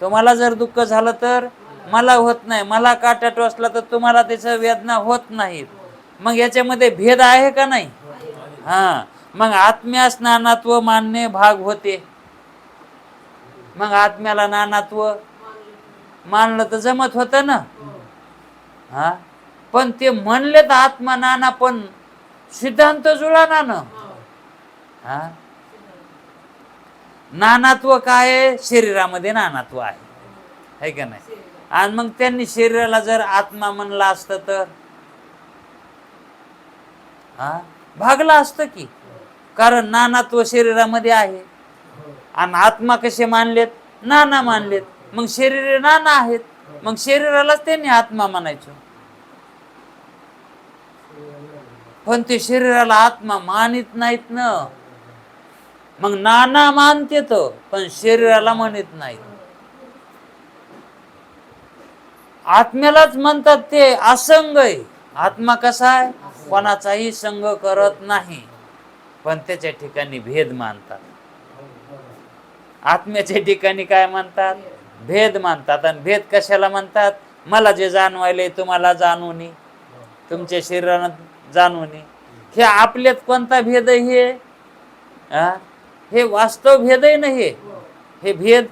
तुम्हाला जर दुःख झालं तर मला होत नाही, मला काटा टोचला तर तुम्हाला त्याचं वेदना होत नाहीत. मग याच्यामध्ये भेद आहे का नाही? हा, मग आत्म्यास नानात्व मानणे भाग होते. मग आत्म्याला नानात्व मानलं तर जमत होतं ना. हा, पण ते म्हणले तर आत्मा नाना, पण सिद्धांत जुळाना ना. हा, नानात्व काय आहे? शरीरामध्ये नानात्व आहे का नाही. आणि मग त्यांनी शरीराला जर आत्मा म्हणला असतं तर भागला असतं की, कारण नानात्व शरीरामध्ये आहे. आणि आत्मा कसे मानलेत? नाना मानलेत. मग शरीर नाना आहेत, मग शरीरालाच त्यांनी आत्मा म्हणायचं. पण ते शरीराला आत्मा मानित नाहीत ना. मग नाना मानते तो, पण शरीराला म्हणत नाहीत. आत्म्यालाच म्हणतात ते असंग आहे. आत्मा कसा आहे? कोणाचाही संग करत नाही, पण त्याच्या ठिकाणी भेद मानतात. आत्म्याच्या ठिकाणी काय म्हणतात? भेद मानतात. आणि भेद कशाला म्हणतात? मला जे जाणवायले तुम्हाला जाणू नये, तुमच्या शरीरानं जाणू नये. हे आपल्यात कोणता भेद आहे? हे वास्तव भेद आहे ना. हे भेद,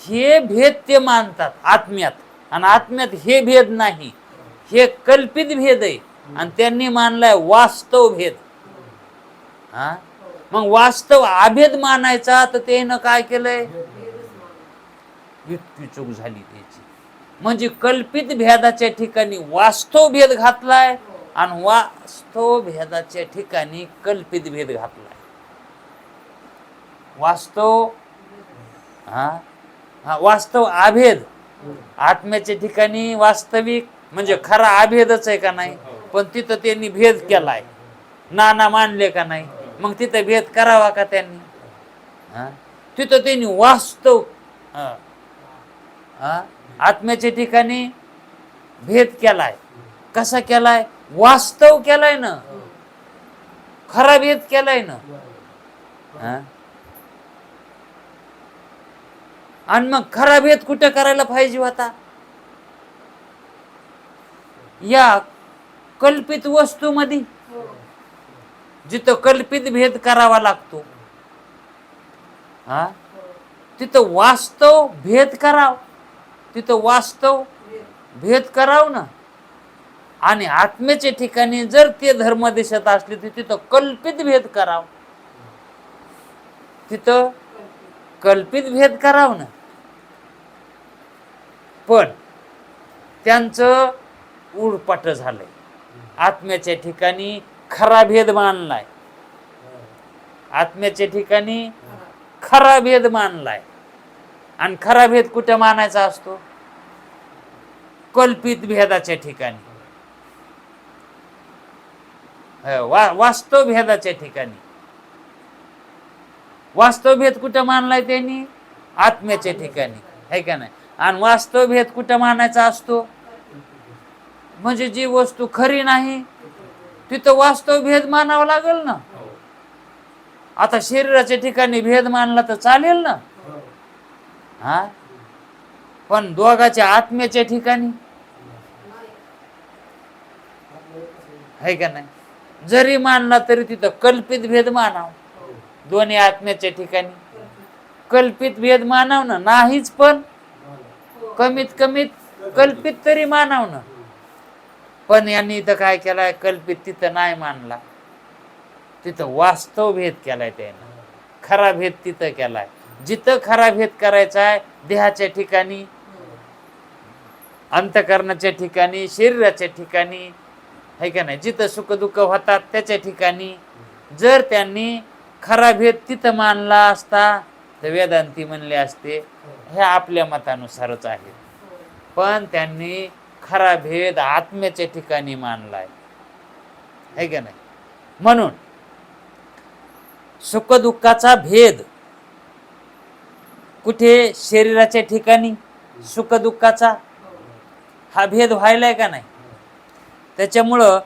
हे भेद ते मानतात आत्म्यात, आणि आत्म्यात हे भेद नाही, हे कल्पित भेद आहे. आणि त्यांनी मानलाय वास्तव भेद. मग वास्तव अभेद मानायचा, तर त्यानं काय केलंय? इतकी चूक झाली त्याची. म्हणजे कल्पित भेदाच्या ठिकाणी वास्तव भेद घातलाय, आणि वास्तव भेदाच्या ठिकाणी कल्पित भेद घातलाय. वास्तव अभेद, आत्म्याच्या ठिकाणी वास्तविक म्हणजे खरा अभेदच आहे का नाही, पण तिथं त्यांनी भेद केलाय. नाना मानले का नाही, मग तिथं भेद करावा का त्यांनी? तिथं त्यांनी वास्तव, आत्म्याच्या ठिकाणी भेद केलाय. कसा केलाय? वास्तव केलाय ना, खरा भेद केलाय ना. आणि मग खरा भेद कुठे करायला पाहिजे होता? या कल्पित वस्तूमध्ये, जिथं कल्पित भेद करावा लागतो, तिथं वास्तव भेद कराव, तिथं वास्तव भेद कराव ना. आणि आत्म्याच्या ठिकाणी जर ते धर्म दिसत असले तर तिथं कल्पित भेद कराव, तिथं कल्पित भेद कराव ना. पण त्यांचं उडपाट झालंय. आत्म्याच्या ठिकाणी खरा भेद मानलाय. आत्म्याच्या ठिकाणी खरा भेद मानलाय. आणि खरा भेद कुठे मानायचा असतो? कल्पित भेदाच्या ठिकाणी, वास्तव भेदाच्या ठिकाणी. वास्तव भेद कुठं मानलाय त्यांनी? आत्म्याच्या ठिकाणी, है का नाही? आणि वास्तव भेद कुठं मानायचा असतो? म्हणजे जी वस्तू खरी नाही तिथं वास्तव भेद मानावा लागेल ना. आता शरीराच्या ठिकाणी भेद मानला तर चालेल ना. हा, पण दोघाच्या आत्म्याच्या ठिकाणी, है का नाही? जरी मानला तरी तिथं कल्पित भेद मानाव. दोन्ही आत्म्याच्या ठिकाणी कल्पित भेद मानाव ना. नाहीच पण कमीत कमीत कल्पित तरी मानाव ना. पण यांनी इथं काय केलाय? कल्पित तिथं नाही मानला, तिथं वास्तव भेद केलाय त्यानं. खरा भेद तिथं केलाय. जिथं खरा भेद करायचा आहे देहाच्या ठिकाणी, अंतःकरणाच्या ठिकाणी, शरीराच्या ठिकाणी, है का नाही? जिथं सुख दुःख होतात त्याच्या ठिकाणी जर त्यांनी खरा भेद तिथं मानला असता तर वेदांती म्हणले असते हे आपल्या मतानुसारच आहे. पण त्यांनी खरा भेद आत्म्याच्या ठिकाणी मानलाय, है का नाही? म्हणून सुख दुःखाचा भेद कुठे? शरीराच्या ठिकाणी सुख दुःखाचा हा भेद व्हायलाय का नाही? त्याच्यामुळं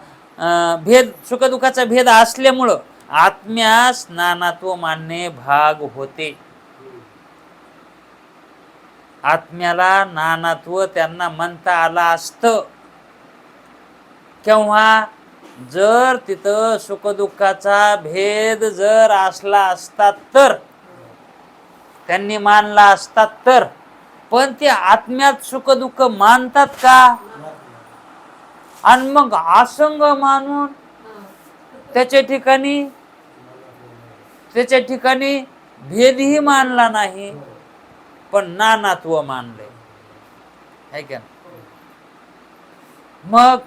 भेद, सुख दुःखाचा भेद असल्यामुळं आत्म्यास नानात्व मानणे भाग होते. आत्म्याला नानात्व त्यांना म्हणता आला असतं केव्हा? जर तिथं सुखदुःखाचा भेद जर असला असता तर, त्यांनी मानला असता तर. पण ते आत्म्यात सुख दुःख मानतात का? आणि मग असंग मानून त्याच्या ठिकाणी भेदही मानला नाही, पण नानात्व मानले, है का? मग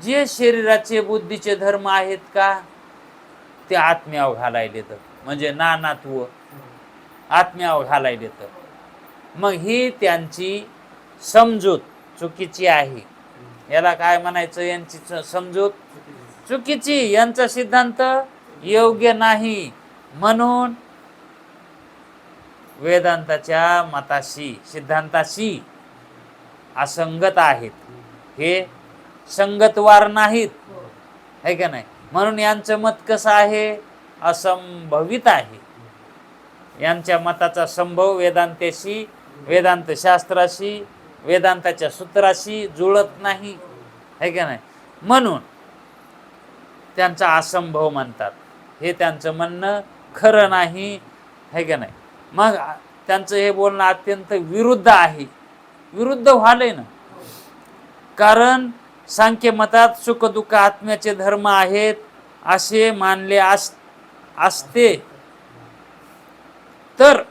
जे शरीराचे बुद्धीचे धर्म आहेत का ते आत्म्यावर घालायला येतं. म्हणजे नानात्व आत्म्यावर घालायला येतं. मग ही त्यांची समजूत चुकीची आहे. याला काय म्हणायचं? यांची समजूत चुकीची, यांचा सिद्धांत योग्य नाही. म्हणून वेदांताच्या मताशी, सिद्धांताशी असंगत आहेत. हे संगतवार नाहीत, है का नाही? म्हणून यांचं मत कसं आहे? असंभवित आहे. यांच्या मताचा संभव वेदांताशी, वेदांत शास्त्राशी, वेदांताच्या सूत्राशी जुळत नाही, है का नाही? म्हणून त्यांचा असंभव म्हणतात. हे त्यांचं म्हणणं खरं नाही, है का नाही? मग त्यांचं हे बोलणं अत्यंत विरुद्ध आहे. विरुद्ध व्हालंय ना. कारण सांख्य मतात सुख दुःख आत्म्याचे धर्म आहेत असे मानले असते तर,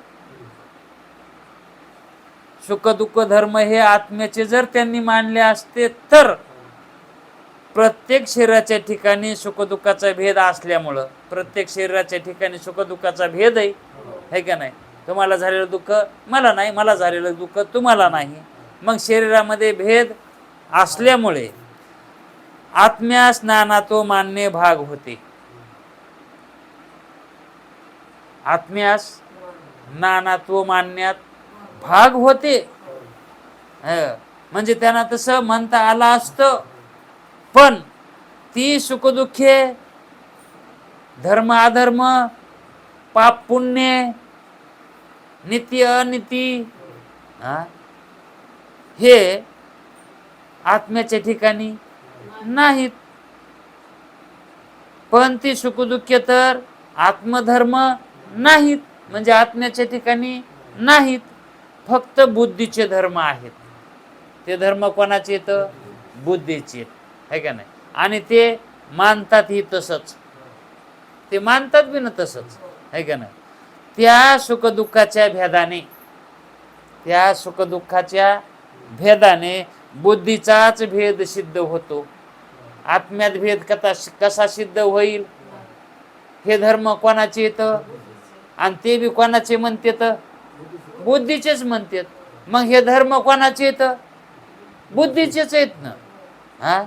सुख दुःख धर्म हे आत्म्याचे जर त्यांनी मानले असते तर, प्रत्येक शरीराच्या ठिकाणी सुख दुःखाचा भेद असल्यामुळं, प्रत्येक शरीराच्या ठिकाणी सुख दुःखाचा भेद आहे, है का नाही? तुम्हाला झालेलं दुःख मला नाही, मला झालेलं दुःख तुम्हाला नाही. मग शरीरामध्ये भेद असल्यामुळे आत्म्यास नानात्व मानणे भाग होते. आत्म्यास नानात्व मानण्यात भाग होते. म्हणजे त्यांना तसं म्हणता आलं असतं. पण ती सुखदुःखे, धर्म अधर्म, पाप पुण्य, नीती अनिती हे आत्म्याच्या ठिकाणी नाहीत. पण ती सुखदुःखे तर आत्मधर्म नाहीत, म्हणजे आत्म्याच्या ठिकाणी नाहीत. फक्त बुद्धीचे धर्म आहेत. ते धर्म कोणाचे येतं? बुद्धीचे, है का नाही? आणि ते मानतात ही तसंच, ते मानतात बी ना तसंच, है का नाही? त्या सुखदुःखाच्या भेदाने, त्या सुखदुःखाच्या भेदाने बुद्धीचाच भेद सिद्ध होतो. आत्म्यात भेद कसा सिद्ध होईल? हे धर्म कोणाचे येतं आणि ते बी कोणाचे म्हणतात? बुद्धीचेच म्हणतात. मग हे धर्म कोणाचे येतं? बुद्धीचेच आहेत ना. हा,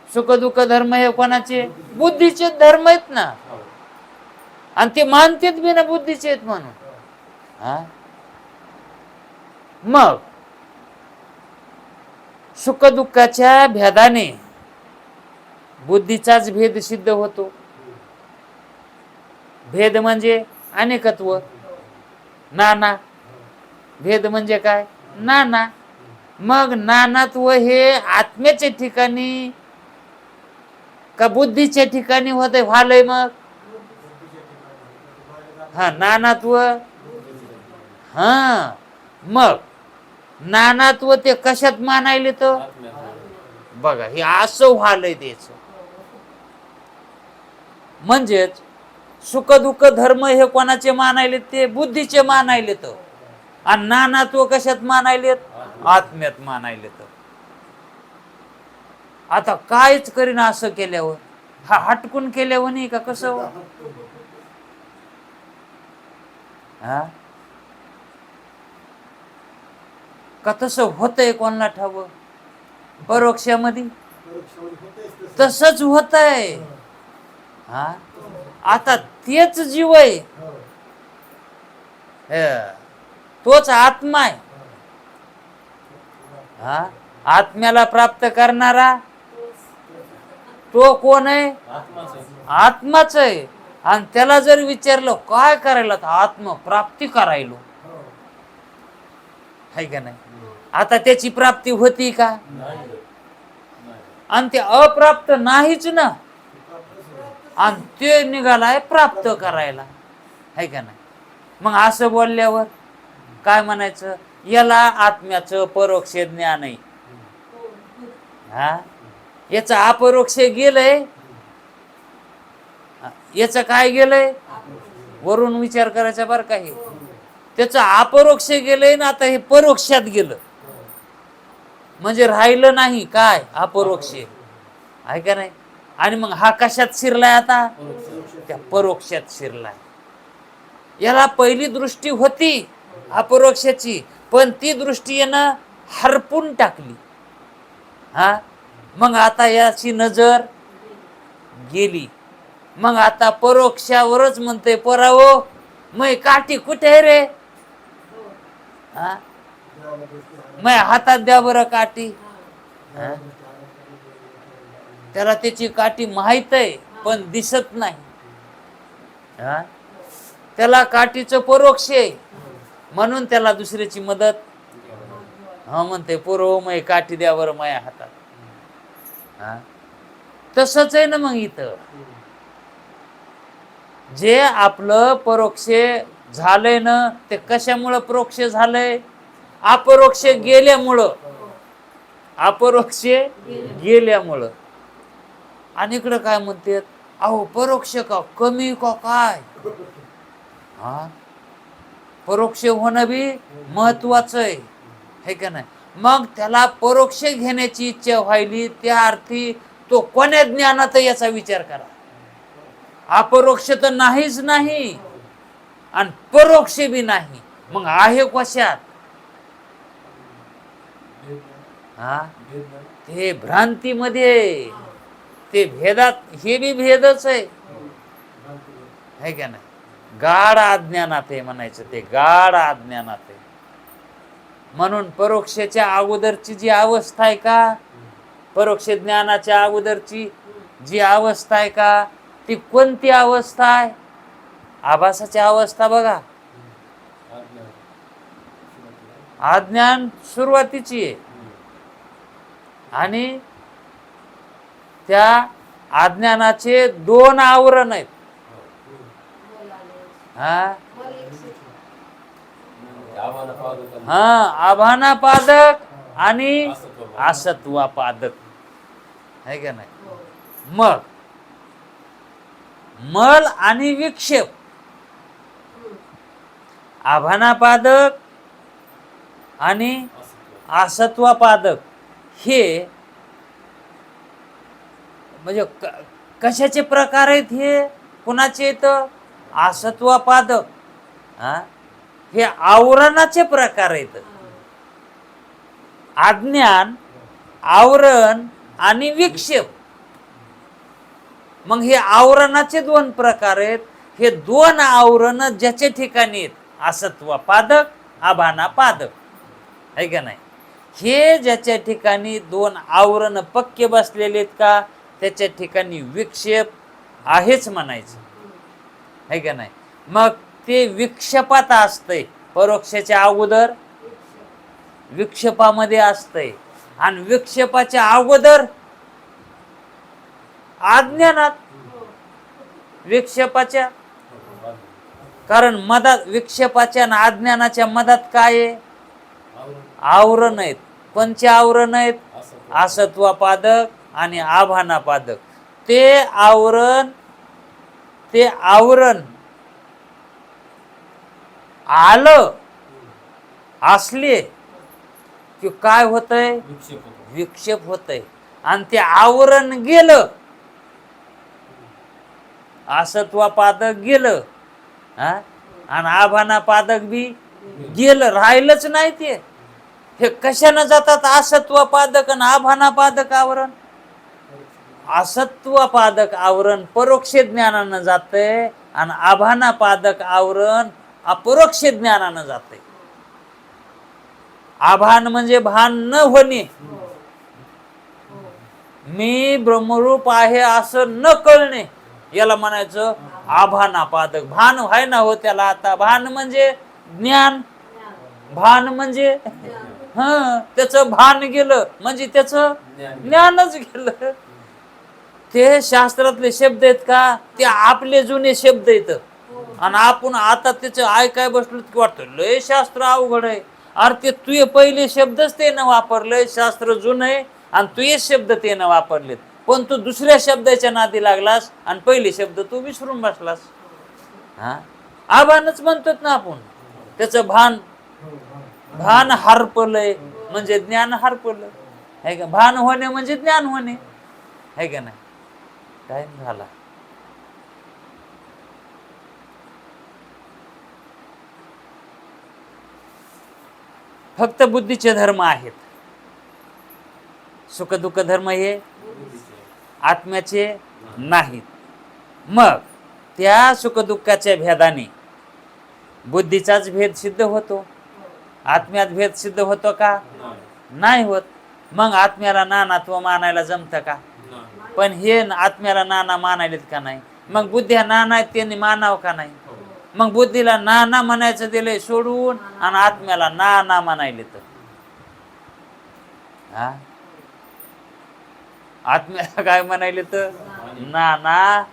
सुख दुःख धर्म हे कोणाचे? बुद्धीचेच धर्म आहेत ना. आणि ते मानतात बी ना बुद्धीचे आहेत म्हणून. हा, मग सुख दुःखाच्या भेदाने बुद्धीचाच भेद सिद्ध होतो. भेद म्हणजे अनेकत्व. नाना भेद म्हणजे काय? नाना. मग नानात्व हे आत्म्याच्या ठिकाणी का बुद्धीच्या ठिकाणी होते व्हालय? मग हा नानात्व. हा, मग नानात्व ते कशात मानायले? तर बघा हे असं व्हालंय त्याच. म्हणजेच सुख दुःख धर्म हे कोणाचे मानायले? ते बुद्धीचे मानायले. तर आणि नानात्व कशात मानायलेत? आत्म्यात मानायले. तर आता कायच करीन असं केल्यावर? हा हटकून केल्यावर नाही का? कसं? हा, का तसं होतंय कोणाला ठाव? परोक्षामध्ये तसंच होतंय. हा, आता तेच जीव आहे, तोच आत्मा आहे. हा, आत्म्याला प्राप्त करणारा तो कोण आहे? आत्माच आहे. आणि त्याला जर विचारलं काय करायला, तर आत्म प्राप्ती करायलो, आहे का नाही? आता त्याची प्राप्ती होती का? आणि ते अप्राप्त नाहीच ना. आणि ते निघालाय प्राप्त करायला, आहे का नाही? मग असं बोलल्यावर काय म्हणायचं? याला आत्म्याचं परोक्ष ज्ञान आहे. हा, याचं अपरोक्ष गेलंय. याचं काय गेलंय? वरून विचार करायचा बरं का. हे त्याचं अपरोक्ष गेलंय ना. आता हे परोक्षात गेलं म्हणजे राहिलं नाही. काय? अपरोक्ष, आहे का नाही? आणि मग हा कशात शिरलाय? आता त्या परोक्षात शिरलाय. याला पहिली दृष्टी होती अपरोक्षाची, पण ती दृष्टी यानं हरपून टाकली. हा, मग आता याची नजर गेली. मग आता परोक्षावरच म्हणते, परावो मै काठी कुठे आहे रे? हा, मै हातात द्या बरं काठी. हा, त्याला त्याची काठी माहित आहे पण दिसत नाही. हा, त्याला काठीचं परोक्ष आहे म्हणून त्याला दुसऱ्याची मदत हा म्हणते, पुरव मै काठी द्या बरं माझ्या हातात. हा, तसंच आहे ना. मग इथं जे आपलं परोक्ष झालंय ना, ते कशामुळं परोक्ष झालंय? अपरोक्ष गेल्यामुळं. अपरोक्ष गेल्यामुळं. आणि इकडं काय म्हणतात? अहो परोक्ष का कमी का काय? हा, परोक्ष होणं बी महत्वाचं आहे, है का नाही? मग त्याला परोक्ष घेण्याची इच्छा व्हायली, त्या अर्थी तो कोण्या ज्ञानात याचा विचार करा. अपरोक्ष तर नाहीच नाही आणि परोक्ष बी नाही. मग आहे कशात? हा, ते भ्रांतीमध्ये, ते भेदात. हे बी भेदच आहे, है का नाही? गाढ अज्ञानात आहे म्हणायचं. ते गाढ अज्ञानात आहे. म्हणून परोक्षाच्या अगोदरची जी अवस्था आहे का, परोक्ष ज्ञानाच्या अगोदरची जी अवस्था आहे का, ती कोणती अवस्था आहे? आभासाची अवस्था. बघा, अज्ञान सुरुवातीची आहे आणि त्या अज्ञानाचे दोन आवरण आहेत. हा, आभानापादक आणि असत्वापादक, आहे का नाही? मग मल आणि विक्षेप, आभानापादक आणि असत्वपादक हे म्हणजे कशाचे प्रकार आहेत? हे कुणाचे आहेत? असत्वपादक हे आवरणाचे प्रकार आहेत. अज्ञान, आवरण आणि विक्षेप. मग हे आवरणाचे दोन प्रकार आहेत. हे दोन आवरण ज्याच्या ठिकाणी आहेत, असत्वपादक, आभानापादक, आहे का नाही? हे ज्याच्या ठिकाणी दोन आवरण पक्के बसलेले आहेत का, त्याच्या ठिकाणी विक्षेप आहेच म्हणायचं, आहे का नाही? मग ते विक्षेपात असतंय, परोक्षाच्या अगोदर विक्षेपामध्ये असतंय, आणि विक्षेपाच्या अगोदर अज्ञानात. विक्षेपाच्या, कारण मधात, विक्षेपाच्या आणि अज्ञानाच्या मधात काय आहे? आवरण आहेत. कोणचे आवरण आहेत? असत्वपादक आणि आभानापादक. ते आवरण आलं, असले की काय होतंय? विक्षेप होतंय. आणि ते आवरण गेलं, असत्वपादक गेलं, आणि आभानापादक बी गेलं, राहिलंच नाही ते. हे कशानं जातात असत्वपादक आणि आभानापादक आवरण? असत्वपादक आवरण परोक्ष ज्ञानानं जातंय, आणि आभानापादक आवरण अपरोक्ष ज्ञानानं जातंय. आभान म्हणजे भान न होणे, मी ब्रह्मरूप आहे असं न कळणे, याला म्हणायचं आभानापादक. भान व्हाय ना हो त्याला. आता भान म्हणजे ज्ञान, भान म्हणजे त्याचं भान गेलं म्हणजे त्याचं ज्ञानच गेलं. ते शास्त्रातले शब्द आहेत का, ते आपले जुने शब्द आहेत, आणि आपण आता त्याचं ऐकाय बसलो की वाटतं लय शास्त्र अवघड आहे. अरे ते तुझे पहिले शब्दच ते न वापरले, शास्त्र जुनं आहे आणि तुझे शब्द ते न वापरलेत, पण तू दुसऱ्या शब्दाच्या नादी लागलास आणि पहिले शब्द तू विसरून बसलास. आभानच म्हणतात ना आपण. त्याचं भान हरपलंय म्हणजे ज्ञान हरपलं, आहे का? भान होणे म्हणजे ज्ञान होणे, आहे का नाही? टाइम झाला. फक्त बुद्धीचे धर्म आहेत. सुखदुःख धर्म हे आत्म्याचे नाहीत. मग त्या सुखदुःखाच्या भेदाने बुद्धीचाच भेद सिद्ध होतो, आत्म्यात भेद सिद्ध होतो का? नाही होत. मग आत्म्याला नानात्व मानायला जमतं का? पण हे आत्म्याला नाना मानायलेत का नाही? मग बुद्ध्या नाना आहेत, त्यांनी मानाव का नाही? मग बुद्धीला नाना म्हणायचं दिलंय सोडून, आणि आत्म्याला नाना म्हणायले तर आत्म्याला काय म्हणायले तर नाना,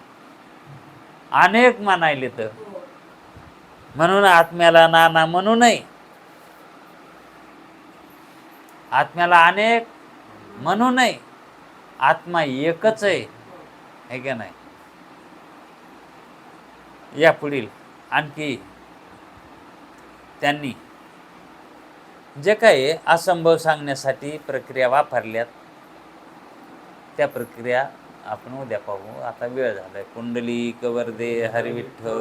अनेक म्हणायले तर. म्हणून आत्म्याला नाना म्हणू नये, आत्म्याला अनेक म्हणू नये. आत्मा एकच आहे का नाही? या पुढील आणखी त्यांनी जे काही असंभव सांगण्यासाठी प्रक्रिया वापरल्यात, त्या प्रक्रिया आपण उद्या पाहू. आता वेळ झालाय. कुंडली कवरदे हरिविठ्ठल.